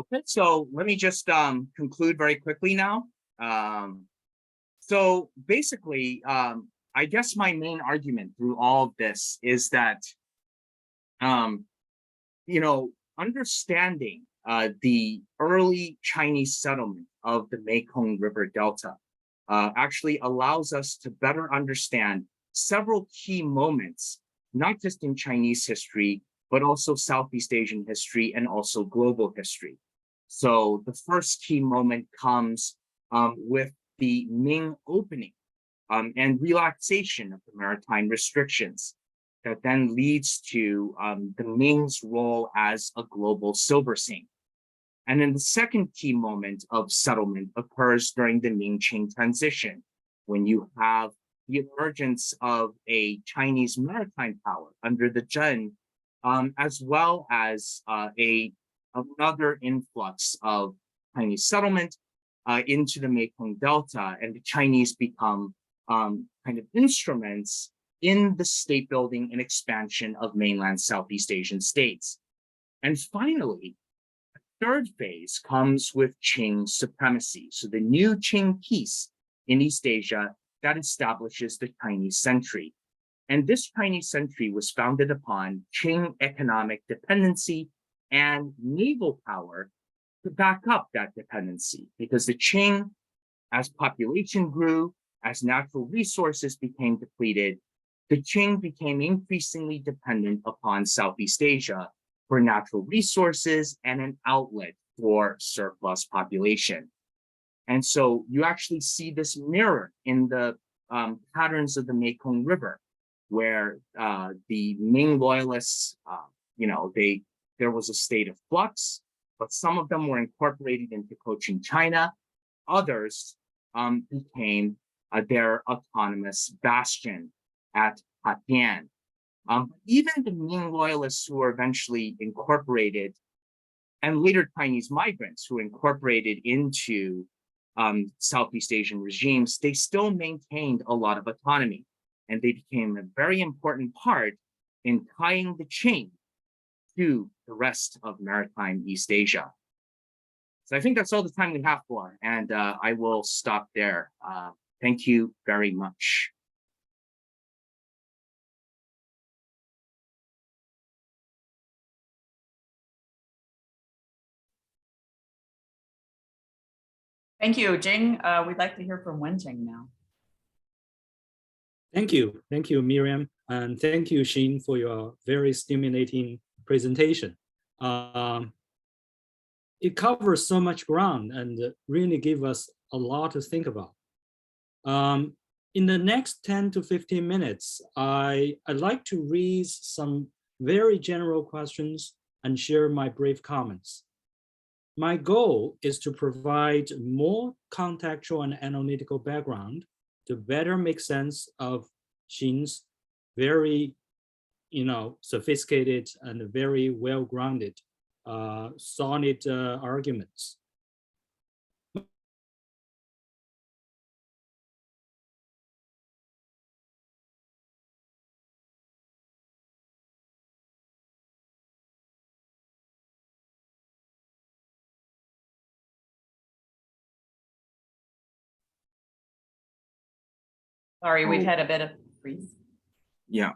Okay, so let me just conclude very quickly now. So basically, I guess my main argument through all of this is that, understanding the early Chinese settlement of the Mekong River Delta actually allows us to better understand several key moments, not just in Chinese history, but also Southeast Asian history and also global history. So the first key moment comes with the Ming opening and relaxation of the maritime restrictions that then leads to the Ming's role as a global silver sink. And then the second key moment of settlement occurs during the Ming-Qing transition, when you have the emergence of a Chinese maritime power under the Zhen, as well as another influx of Chinese settlement into the Mekong Delta, and the Chinese become kind of instruments in the state building and expansion of mainland Southeast Asian states. And finally, the third phase comes with Qing supremacy. So the new Qing peace in East Asia that establishes the Chinese century. And this Chinese century was founded upon Qing economic dependency and naval power to back up that dependency, because the Qing, as population grew, as natural resources became depleted, the Qing became increasingly dependent upon Southeast Asia for natural resources and an outlet for surplus population. And so you actually see this mirror in the patterns of the Mekong River, where the Ming loyalists, there was a state of flux, but some of them were incorporated into Cochinchina. Others became their autonomous bastion at Hatian. Even the Ming loyalists who were eventually incorporated, and later Chinese migrants who were incorporated into Southeast Asian regimes, they still maintained a lot of autonomy. And they became a very important part in tying the Qing to the rest of maritime East Asia. So I think that's all the time we have for, and I will stop there. Thank you very much. Thank you, Jing. We'd like to hear from Wenjing now. Thank you, Miriam, and thank you, Xin, for your very stimulating presentation. It covers so much ground and really give us a lot to think about. In the next 10 to 15 minutes, I'd like to raise some very general questions and share my brief comments. my goal is to provide more contextual and analytical background to better make sense of Xin's very, sophisticated and very well-grounded, solid arguments. Sorry, we've had a bit of freeze. Yeah.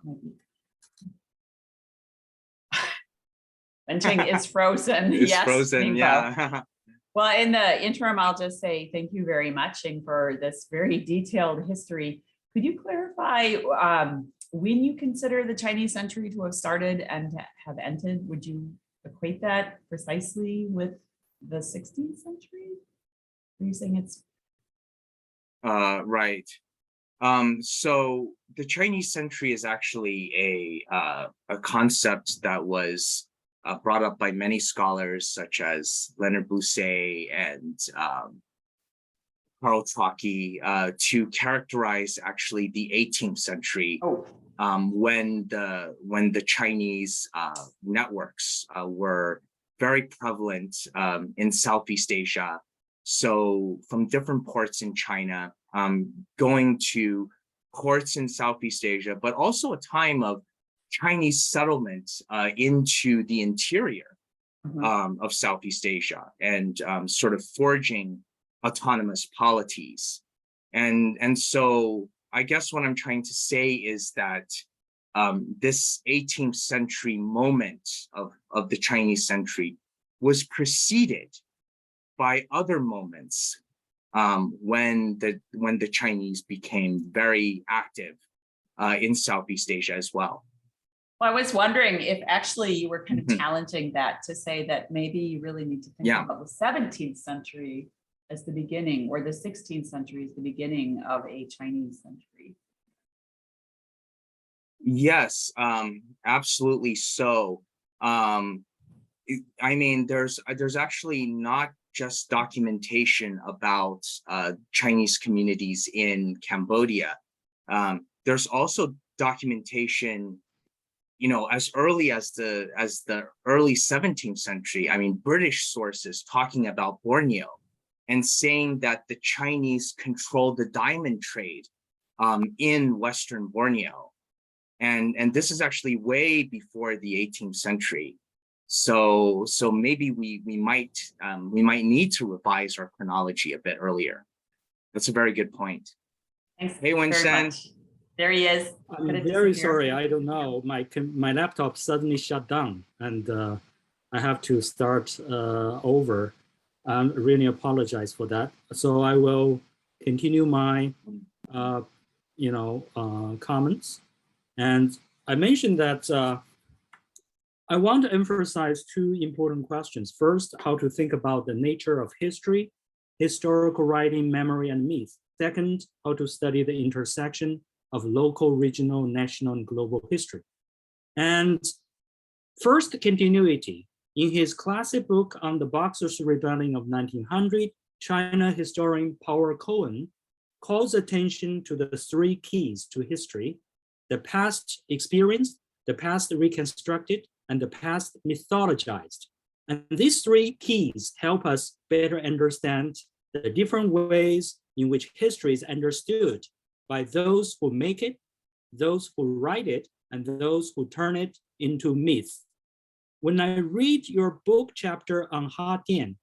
And Ting is frozen. It's Yes, frozen. Mingbo. Yeah. Well, in the interim, I'll just say thank you very much, Ting, for this very detailed history. Could you clarify when you consider the Chinese century to have started and to have ended? Would you equate that precisely with the 16th century? Are you saying it's Right. So the Chinese century is actually a concept that was brought up by many scholars such as Leonard Bousset and Karl Trocky to characterize actually the 18th century when the Chinese networks were very prevalent in Southeast Asia. So from different ports in China, going to ports in Southeast Asia, but also a time of Chinese settlement into the interior of Southeast Asia and sort of forging autonomous polities. And so I guess what I'm trying to say is that this 18th century moment of the Chinese century was preceded by other moments when the Chinese became very active in Southeast Asia as well. Well, I was wondering if actually you were kind of challenging that to say that maybe you really need to think about the 17th century as the beginning, or the 16th century as the beginning of a Chinese century. Yes, absolutely so. I mean, there's actually not just documentation about Chinese communities in Cambodia. There's also documentation, as early as the early 17th century. I mean, British sources talking about Borneo and saying that the Chinese controlled the diamond trade in Western Borneo. And this is actually way before the 18th century. So maybe we might need to revise our chronology a bit earlier. That's a very good point. Thanks. Hey, Wen-Shen. There he is. I'm very sorry. I don't know. My laptop suddenly shut down, and I have to start over. I really apologize for that. So I will continue my, comments. And I mentioned that I want to emphasize two important questions. First, how to think about the nature of history, historical writing, memory, and myth. Second, how to study the intersection of local, regional, national, and global history. And first, continuity. In his classic book on the Boxers' Rebellion of 1900, China historian Paul Cohen calls attention to the three keys to history: the past experienced, the past reconstructed, and the past mythologized. And these three keys help us better understand the different ways in which history is understood by those who make it, those who write it, and those who turn it into myth. When I read your book chapter on Ha Dian,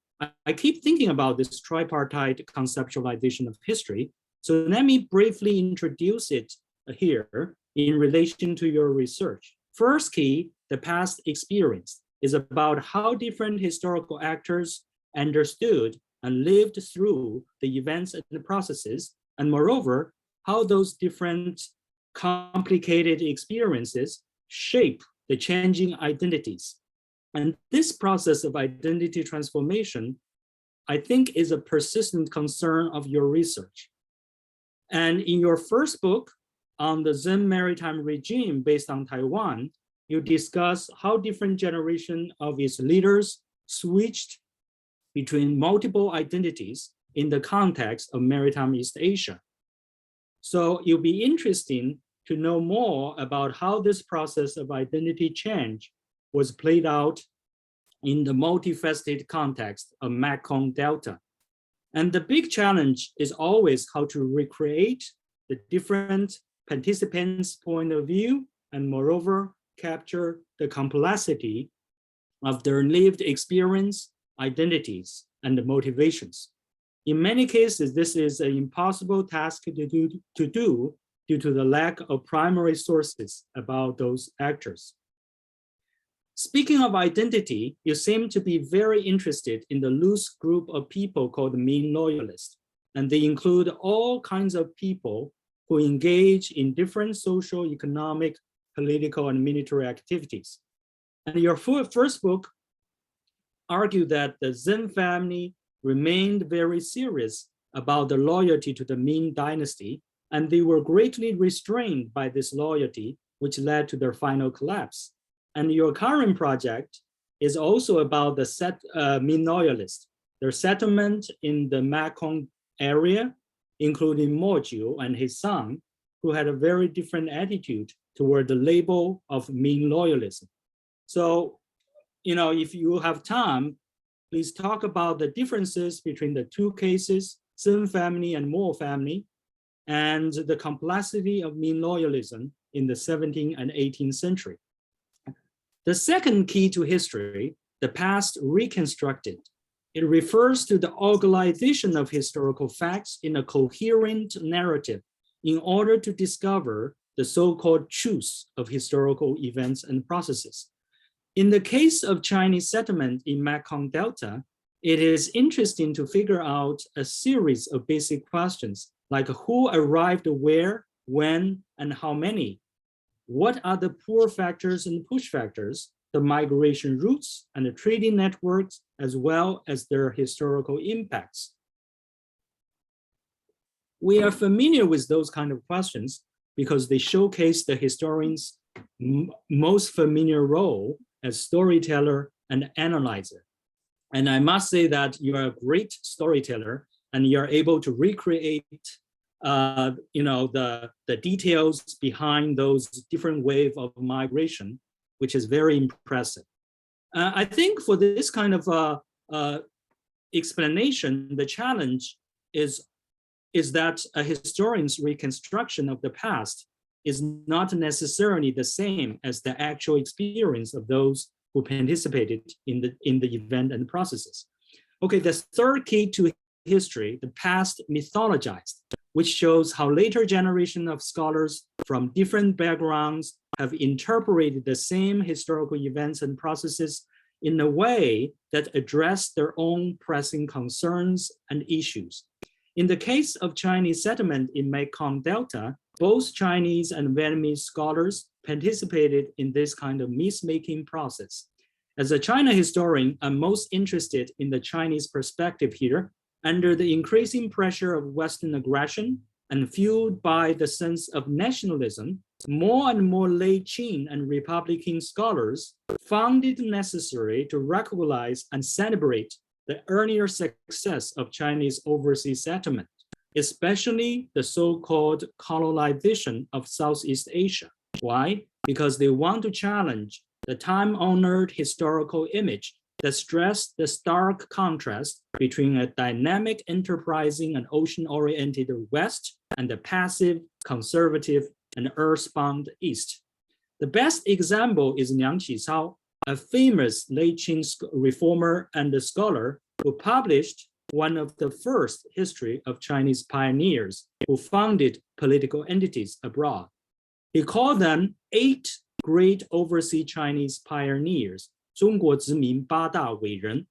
I keep thinking about this tripartite conceptualization of history. So let me briefly introduce it here in relation to your research. First key, the past experience, is about how different historical actors understood and lived through the events and the processes, and moreover, how those different complicated experiences shape the changing identities. And this process of identity transformation, I think, is a persistent concern of your research. And in your first book on the Zen maritime regime based on Taiwan, you discuss how different generations of its leaders switched between multiple identities in the context of maritime East Asia. So it'll be interesting to know more about how this process of identity change was played out in the multifaceted context of Mekong Delta. And the big challenge is always how to recreate the different participants' point of view and moreover, capture the complexity of their lived experience, identities, and motivations. In many cases, this is an impossible task to do due to the lack of primary sources about those actors. Speaking of identity, you seem to be very interested in the loose group of people called Ming loyalists, and they include all kinds of people who engage in different social, economic, political, and military activities. And your first book argued that the Zen family remained very serious about the loyalty to the Ming dynasty, and they were greatly restrained by this loyalty, which led to their final collapse. And your current project is also about the Ming loyalists, their settlement in the Mekong area, including Moju and his son, who had a very different attitude toward the label of Ming loyalism. So, if you have time, please talk about the differences between the two cases, Zen family and Mo family, and the complexity of Ming loyalism in the 17th and 18th century. The second key to history, the past reconstructed. It refers to the organization of historical facts in a coherent narrative in order to discover the so-called truths of historical events and processes. In the case of Chinese settlement in Mekong Delta, it is interesting to figure out a series of basic questions like who arrived where, when, and how many. What are the pull factors and push factors, the migration routes and the trading networks, as well as their historical impacts? We are familiar with those kind of questions because they showcase the historian's most familiar role as storyteller and analyzer. And I must say that you are a great storyteller and you're able to recreate the details behind those different waves of migration, which is very impressive. I think for this kind of explanation, the challenge is that a historian's reconstruction of the past is not necessarily the same as the actual experience of those who participated in the event and processes. Okay, the third key to history, the past mythologized, which shows how later generation of scholars from different backgrounds have interpreted the same historical events and processes in a way that address their own pressing concerns and issues. In the case of Chinese settlement in Mekong Delta, both Chinese and Vietnamese scholars participated in this kind of myth-making process. As a China historian, I'm most interested in the Chinese perspective here. Under the increasing pressure of Western aggression and fueled by the sense of nationalism, more and more late Qing and Republican scholars found it necessary to recognize and celebrate the earlier success of Chinese overseas settlement, especially the so-called colonization of Southeast Asia. Why? Because they want to challenge the time-honored historical image that stressed the stark contrast between a dynamic, enterprising, and ocean-oriented West and the passive, conservative, and earthbound East. The best example is Liang Qicao, a famous late Qing reformer and scholar who published one of the first history of Chinese pioneers who founded political entities abroad. He called them 8 great overseas Chinese pioneers, 中国殖民8大伟人,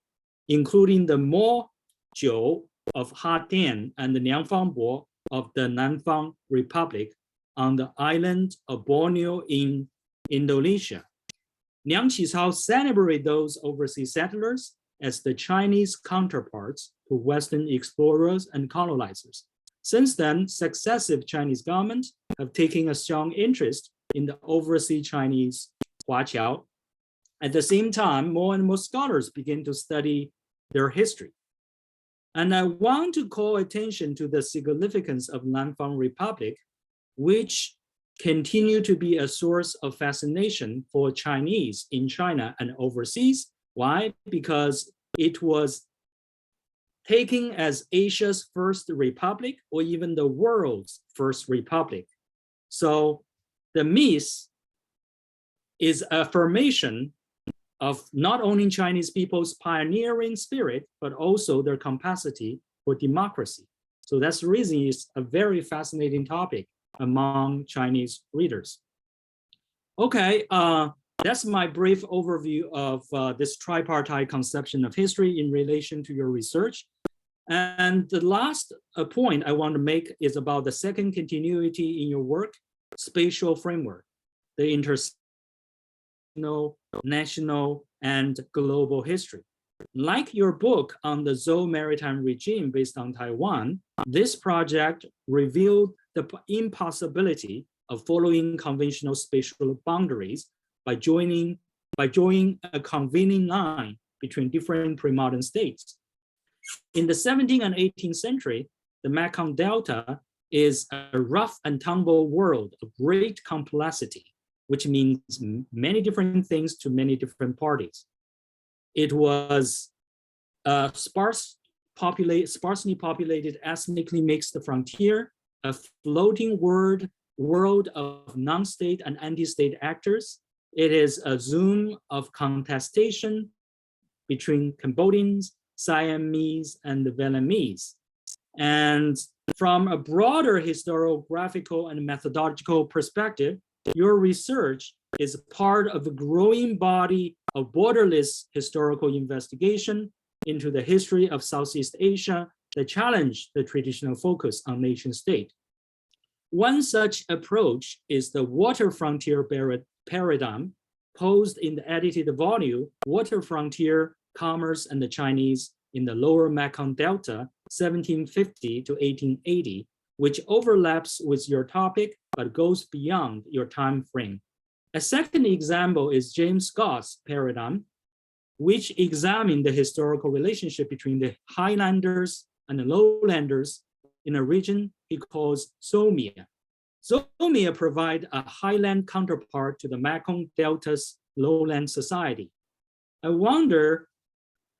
including the Mo Jiu of Ha-Dian and Liang Fangbo of the Nanfang Republic on the island of Borneo in Indonesia. Liang Qicao celebrated those overseas settlers as the Chinese counterparts to Western explorers and colonizers. Since then, successive Chinese governments have taken a strong interest in the overseas Chinese Huaqiao. At the same time, more and more scholars begin to study their history. And I want to call attention to the significance of Lanfang Republic, which continue to be a source of fascination for Chinese in China and overseas. Why? Because it was taken as Asia's first republic or even the world's first republic. So the myth is affirmation of not only Chinese people's pioneering spirit, but also their capacity for democracy. So that's the reason it's a very fascinating topic among Chinese readers. Okay, that's my brief overview of this tripartite conception of history in relation to your research. And the last point I want to make is about the second continuity in your work, spatial framework, the international, national, and global history. Like your book on the Zhou maritime regime based on Taiwan, this project revealed the impossibility of following conventional spatial boundaries by joining a convening line between different pre-modern states. In the 17th and 18th century, the Mekong Delta is a rough and tumble world of great complexity, which means many different things to many different parties. It was a sparsely populated, ethnically mixed frontier, a floating world of non-state and anti-state actors. It is a zone of contestation between Cambodians, Siamese, and the Vietnamese. And from a broader historiographical and methodological perspective, your research is part of a growing body of borderless historical investigation into the history of Southeast Asia that challenge the traditional focus on nation state. One such approach is the water frontier paradigm posed in the edited volume, Water Frontier, Commerce and the Chinese in the Lower Mekong Delta, 1750 to 1880, which overlaps with your topic, but goes beyond your time frame. A second example is James Scott's paradigm, which examined the historical relationship between the highlanders and the lowlanders in a region he calls Somia. Somia provide a highland counterpart to the Mekong Delta's lowland society. I wonder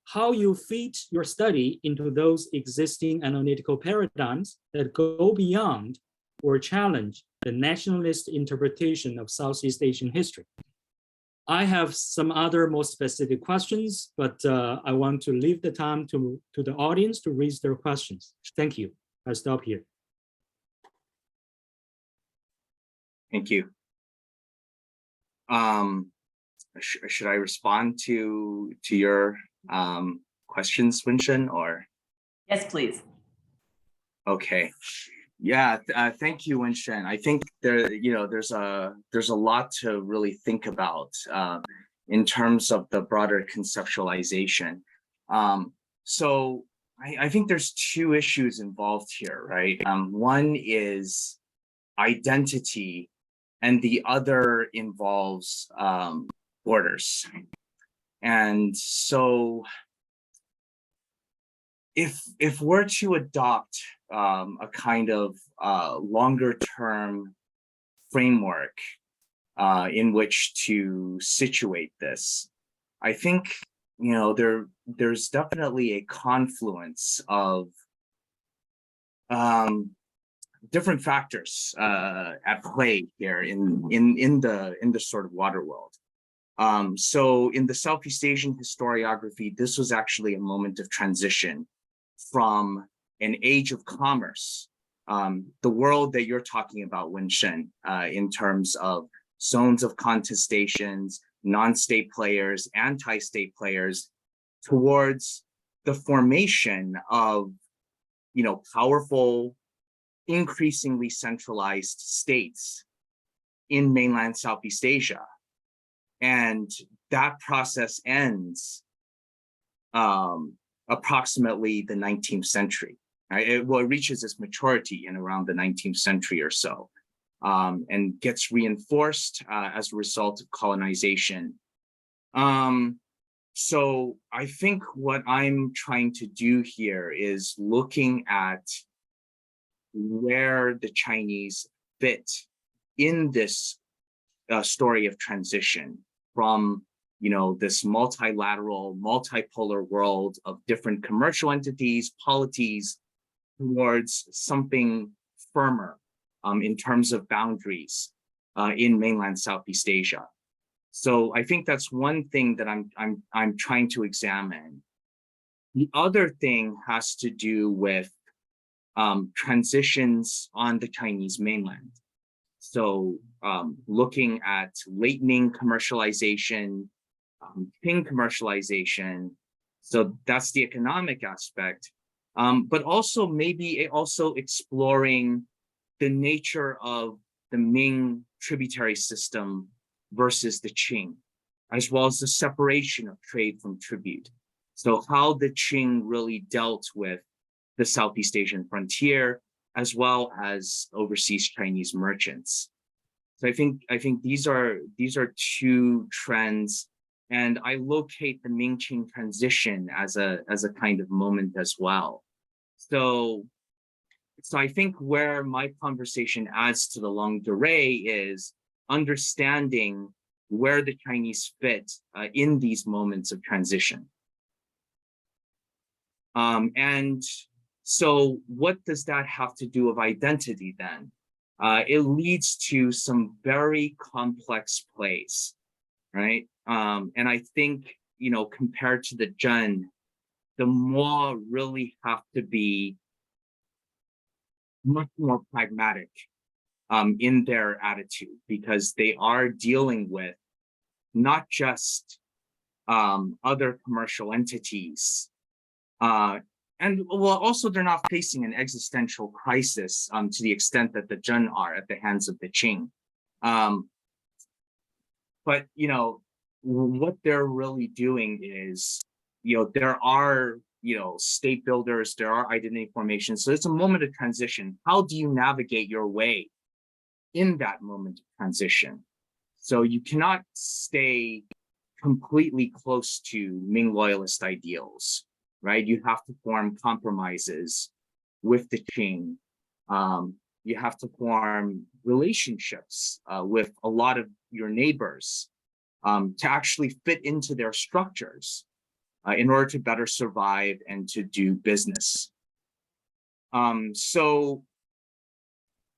how you fit your study into those existing analytical paradigms that go beyond or challenge the nationalist interpretation of Southeast Asian history. I have some other more specific questions, but I want to leave the time to the audience to raise their questions. Thank you. I stop here. Thank you. Should I respond to your questions, Winshen, or? Yes, please. Okay. Yeah, thank you, Winshen. I think there's a lot to really think about in terms of the broader conceptualization. So I think there's two issues involved here, right? One is identity, and the other involves borders. And so if we're to adopt a kind of longer term framework in which to situate this, I think there's definitely a confluence of different factors at play here in the sort of water world. So in the Southeast Asian historiography, this was actually a moment of transition from an age of commerce, the world that you're talking about, Winshen, in terms of zones of contestations, non-state players, anti-state players, towards the formation of, powerful, increasingly centralized states in mainland Southeast Asia. And that process ends approximately the 19th century. Right? It reaches its maturity in around the 19th century or so, and gets reinforced as a result of colonization. So I think what I'm trying to do here is looking at where the Chinese fit in this story of transition from, this multilateral, multipolar world of different commercial entities, polities, towards something firmer in terms of boundaries in mainland Southeast Asia. So I think that's one thing that I'm trying to examine. The other thing has to do with transitions on the Chinese mainland. So looking at late Ming commercialization, Qing commercialization. So that's the economic aspect, but also maybe also exploring the nature of the Ming tributary system versus the Qing, as well as the separation of trade from tribute. So how the Qing really dealt with the Southeast Asian frontier, as well as overseas Chinese merchants. So I think these are two trends, and I locate the Ming-Qing transition as a kind of moment as well. So I think where my conversation adds to the longue durée is understanding where the Chinese fit in these moments of transition. And so what does that have to do with identity then? It leads to some very complex plays, right? And I think, compared to the Zhen, the Mo really have to be much more pragmatic in their attitude, because they are dealing with not just other commercial entities, and well, also they're not facing an existential crisis to the extent that the Zhen are at the hands of the Qing. But what they're really doing is, there are state builders, there are identity formations. So it's a moment of transition. How do you navigate your way in that moment of transition? So you cannot stay completely close to Ming loyalist ideals, right? You have to form compromises with the Qing. You have to form relationships with a lot of your neighbors to actually fit into their structures in order to better survive and to do business. So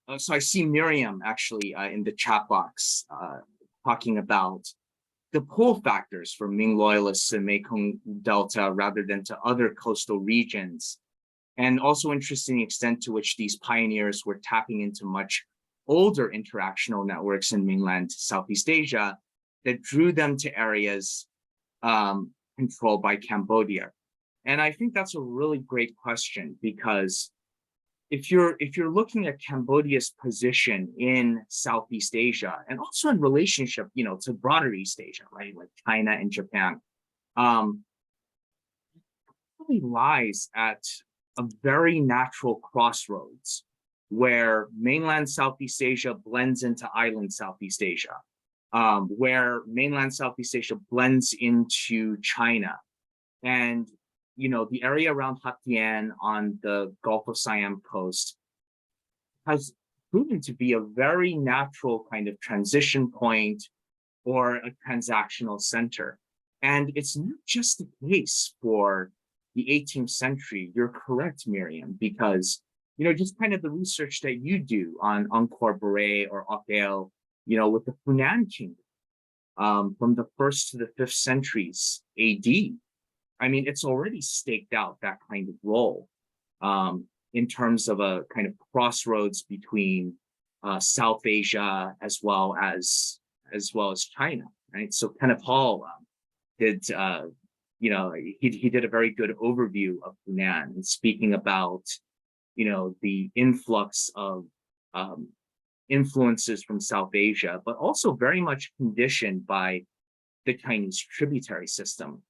I see Miriam actually in the chat box talking about the pull factors for Ming loyalists in Mekong Delta rather than to other coastal regions, and also interested in the extent to which these pioneers were tapping into much older interactional networks in mainland Southeast Asia that drew them to areas controlled by Cambodia. And I think that's a really great question, because if you're looking at Cambodia's position in Southeast Asia, and also in relationship, to broader East Asia, right, like China and Japan, it really lies at a very natural crossroads where mainland Southeast Asia blends into island Southeast Asia, where mainland Southeast Asia blends into China, and the area around Hatien on the Gulf of Siam coast has proven to be a very natural kind of transition point or a transactional center. And it's not just the case for the 18th century. You're correct, Miriam, because, just kind of the research that you do on Angkor Beret or Okeo, with the Funan Kingdom from the 1st to the 5th centuries AD. I mean, it's already staked out that kind of role in terms of a kind of crossroads between South Asia as well as China, right? So Kenneth Hall did, he did a very good overview of Hunan, and speaking about, the influx of influences from South Asia, but also very much conditioned by the Chinese tributary system.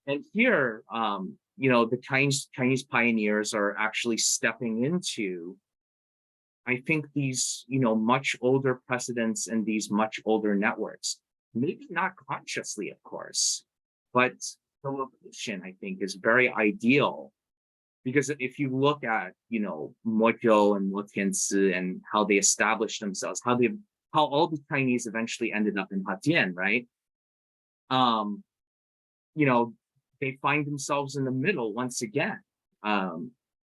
And here, the Chinese pioneers are actually stepping into, I think, these, much older precedents and these much older networks. Maybe not consciously, of course, but the location, I think, is very ideal. Because if you look at, Mo Zhou and Mo Tianci and how they established themselves, how all the Chinese eventually ended up in Hatien, right? You know, they find themselves in the middle once again.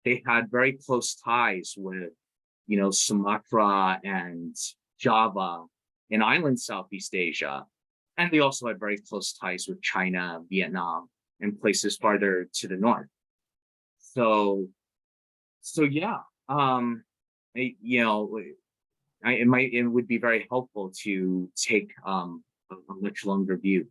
They had very close ties with, Sumatra and Java in island Southeast Asia. And they also had very close ties with China, Vietnam, and places farther to the north. So yeah, it would be very helpful to take a much longer view.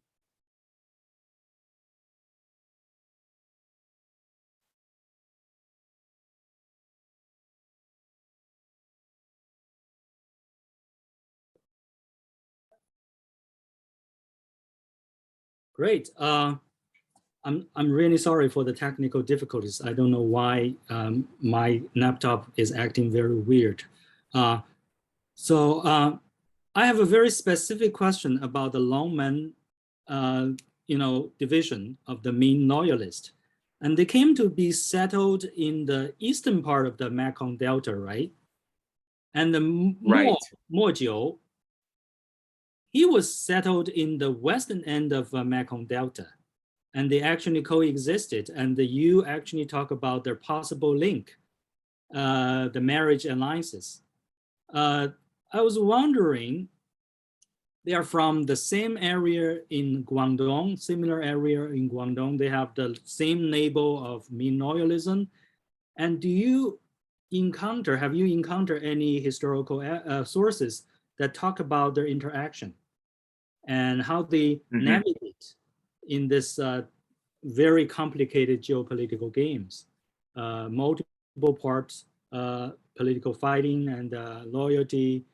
Great. I'm really sorry for the technical difficulties. I don't know why my laptop is acting very weird. So I have a very specific question about the Longmen, division of the Ming loyalist. And they came to be settled in the eastern part of the Mekong Delta, right? And the Mo Jiu, he was settled in the western end of Mekong Delta. And they actually coexisted. And you actually talk about their possible link, the marriage alliances. I was wondering, they are from the same area in Guangdong, similar area in Guangdong. They have the same label of Ming loyalism. And have you encountered any historical sources that talk about their interaction and how they navigate in this very complicated geopolitical games, multiple parts, political fighting and loyalty,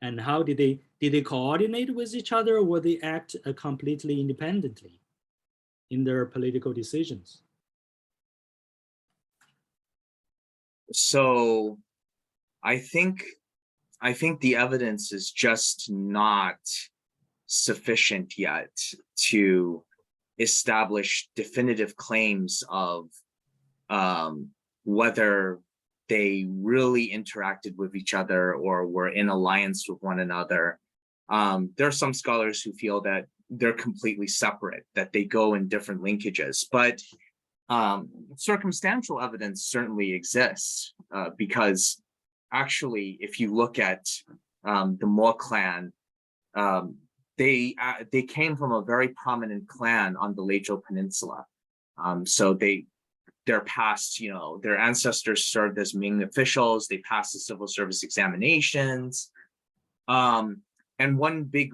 and how did they coordinate with each other, or would they act completely independently in their political decisions? So I think the evidence is just not sufficient yet to establish definitive claims of whether they really interacted with each other or were in alliance with one another. There are some scholars who feel that they're completely separate, that they go in different linkages, but circumstantial evidence certainly exists because actually, if you look at the Mo clan, they came from a very prominent clan on the Leizhou Peninsula. So their past, their ancestors served as Ming officials. They passed the civil service examinations. And one big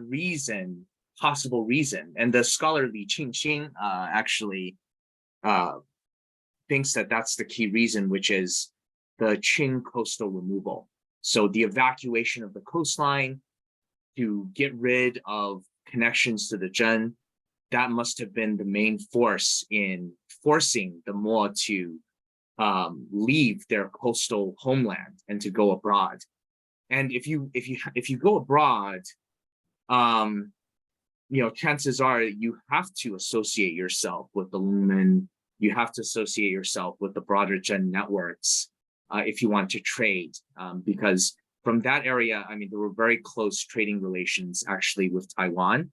possible reason, and the scholar Li Qingqing actually thinks that that's the key reason, which is the Qing coastal removal. So the evacuation of the coastline to get rid of connections to the Zhen, that must have been the main force in forcing the Mo to leave their coastal homeland and to go abroad. And if you go abroad, chances are you have to associate yourself with the Lumen. You have to associate yourself with the broader Zhen networks if you want to trade, because from that area, there were very close trading relations actually with Taiwan.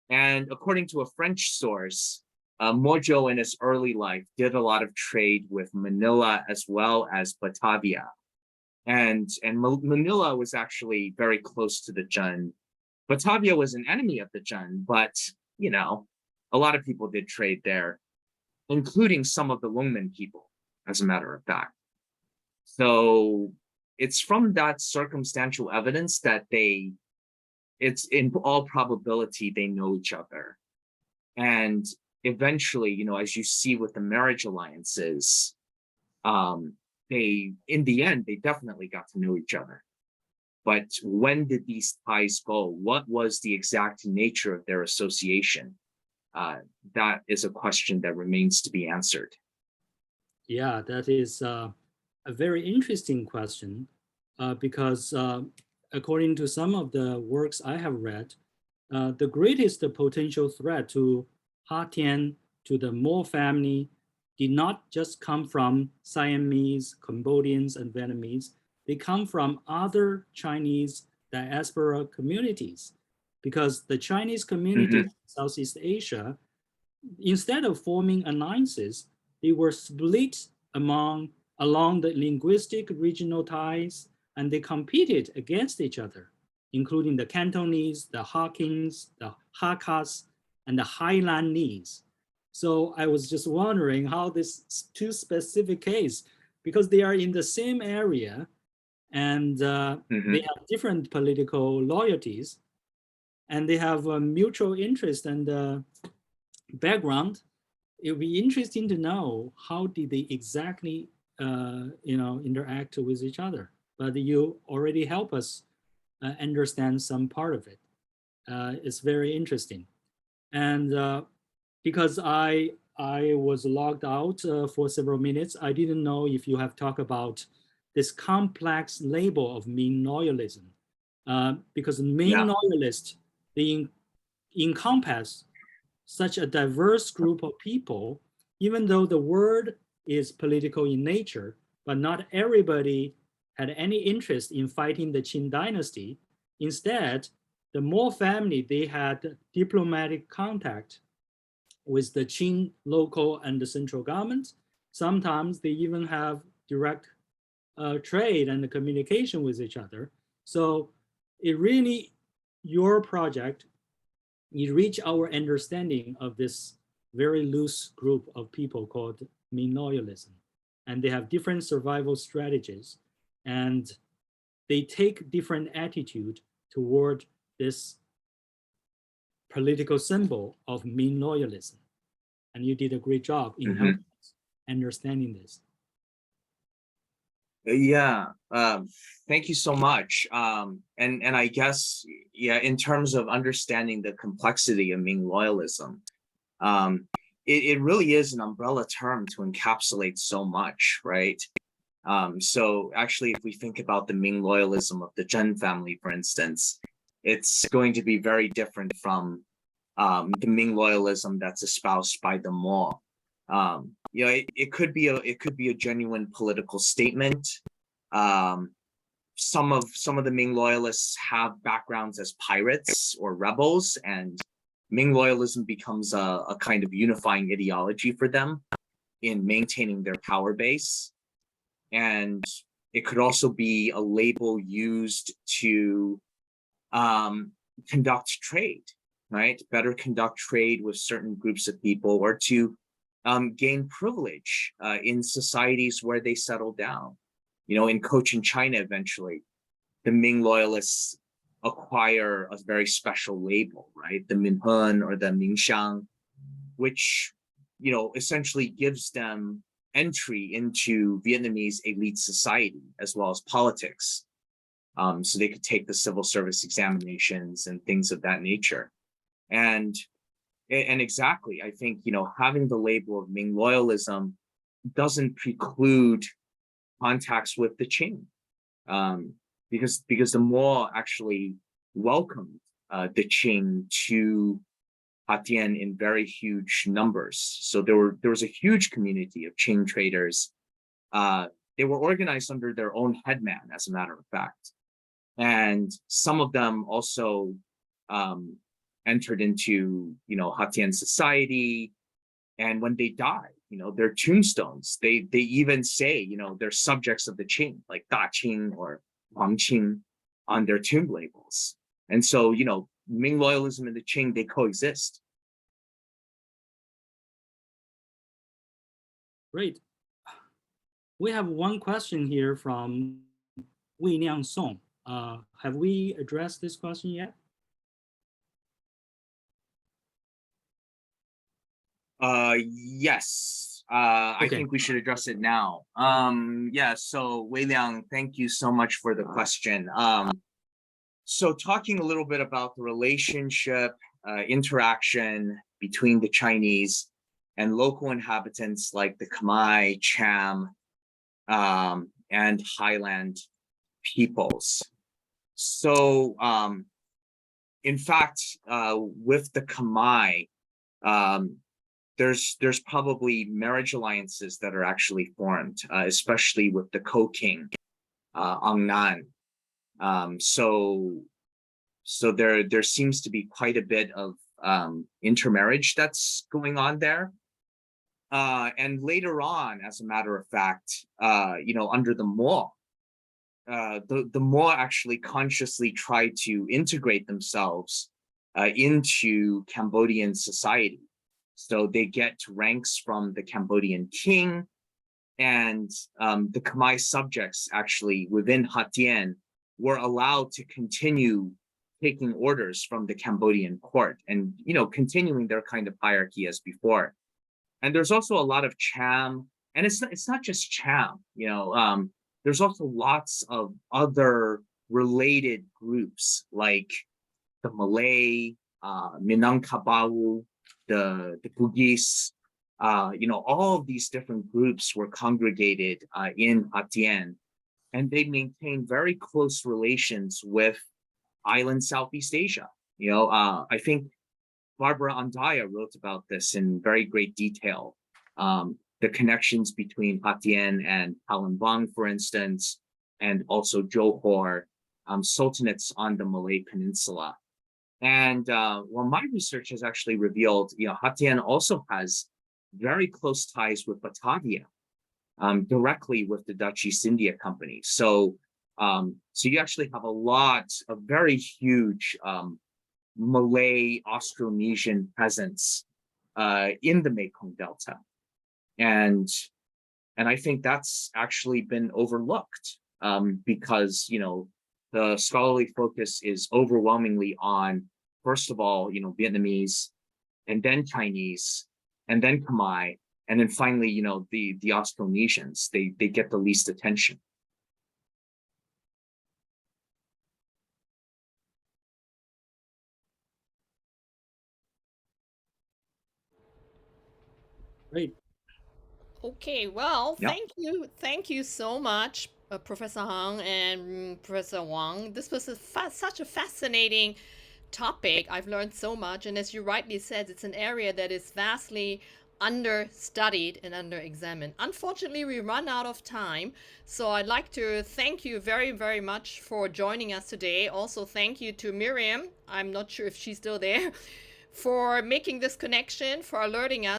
And according to a French source, Mo Zhou in his early life did a lot of trade with Manila as well as Batavia. And Manila was actually very close to the Zhen. Batavia was an enemy of the Zhen, but, a lot of people did trade there, including some of the Longmen people, as a matter of fact. So it's from that circumstantial evidence that it's in all probability, they know each other. And eventually, as you see with the marriage alliances, in the end, they definitely got to know each other. But when did these ties go? What was the exact nature of their association? That is a question that remains to be answered. Yeah, that is a very interesting question because according to some of the works I have read, the greatest potential threat to Hatien to the Mo family did not just come from Siamese, Cambodians, and Vietnamese. They come from other Chinese diaspora communities, because the Chinese community in Southeast Asia, instead of forming alliances, they were split along the linguistic regional ties, and they competed against each other, including the Cantonese, the Hokkien, the Hakkas, and the Highlandese. So I was just wondering how this two specific case, because they are in the same area and they have different political loyalties, and they have a mutual interest and background. It would be interesting to know how did they exactly interact with each other. But you already help us understand some part of it. It's very interesting. And because I was logged out for several minutes, I didn't know if you have talked about this complex label of Ming loyalism. Because Ming loyalists, they encompass such a diverse group of people, even though the word is political in nature, but not everybody had any interest in fighting the Qing dynasty. Instead, the Mo family, they had diplomatic contact with the Qing local and the central government. Sometimes they even have direct trade and communication with each other. So it really, your project, it reached our understanding of this very loose group of people called Ming loyalism. And they have different survival strategies, and they take different attitude toward this political symbol of Ming loyalism. And you did a great job in helping us understanding this. Yeah, thank you so much. And I guess, in terms of understanding the complexity of Ming loyalism, it really is an umbrella term to encapsulate so much, right? So actually, if we think about the Ming loyalism of the Zhen family, for instance, it's going to be very different from the Ming loyalism that's espoused by the Mo. It could be a genuine political statement. Some of the Ming loyalists have backgrounds as pirates or rebels, and Ming loyalism becomes a kind of unifying ideology for them in maintaining their power base. And it could also be a label used to conduct trade, right? Better conduct trade with certain groups of people, or to gain privilege in societies where they settle down. In Cochinchina, eventually, the Ming loyalists acquire a very special label, right? The Minhun or the Mingxiang, which, essentially gives them entry into Vietnamese elite society as well as politics. So they could take the civil service examinations and things of that nature. And exactly, I think, having the label of Ming loyalism doesn't preclude contacts with the Qing, because the Mo actually welcomed the Qing to Hatien in very huge numbers. So there was a huge community of Qing traders. They were organized under their own headman, as a matter of fact. And some of them also entered into, Hatien society. And when they die, their tombstones, they even say, they're subjects of the Qing, like Da Qing or Huang Qing on their tomb labels. And so, Ming loyalism and the Qing, they coexist. Great. We have one question here from Wei Liang Song. Have we addressed this question yet? Yes. I think we should address it now. So Wei Liang, thank you so much for the question. So talking a little bit about the relationship, interaction between the Chinese and local inhabitants like the Khmer, Cham, and Highland peoples. So in fact, with the Khmer, there's probably marriage alliances that are actually formed, especially with the co-king, Angnan. So there seems to be quite a bit of intermarriage that's going on there. And later on, as a matter of fact, under the Mo, the Mo actually consciously tried to integrate themselves into Cambodian society. So they get ranks from the Cambodian king, and the Khmer subjects actually within Hatien were allowed to continue taking orders from the Cambodian court and, continuing their kind of hierarchy as before. And there's also a lot of Cham, and it's not just Cham, there's also lots of other related groups like the Malay, Minangkabau, the Bugis, all of these different groups were congregated in Hatien, and they maintained very close relations with island Southeast Asia. I think Barbara Andaya wrote about this in very great detail. The connections between Hatien and Palembang, for instance, and also Johor, sultanates on the Malay Peninsula. And my research has actually revealed, Hatien also has very close ties with Batavia, directly with the Dutch East India Company. So you actually have a very huge Malay Austronesian presence in the Mekong Delta. And I think that's actually been overlooked because, the scholarly focus is overwhelmingly on, first of all, Vietnamese, and then Chinese, and then Khmer, and then finally, the Austronesians. They get the least attention. Great. Okay, well, Yeah. thank you so much, Professor Hang and Professor Wang. This was such a fascinating topic. I've learned so much, and as you rightly said, it's an area that is vastly understudied and under-examined. Unfortunately, we run out of time, so I'd like to thank you very, very much for joining us today. Also, thank you to Miriam, I'm not sure if she's still there, for making this connection, for alerting us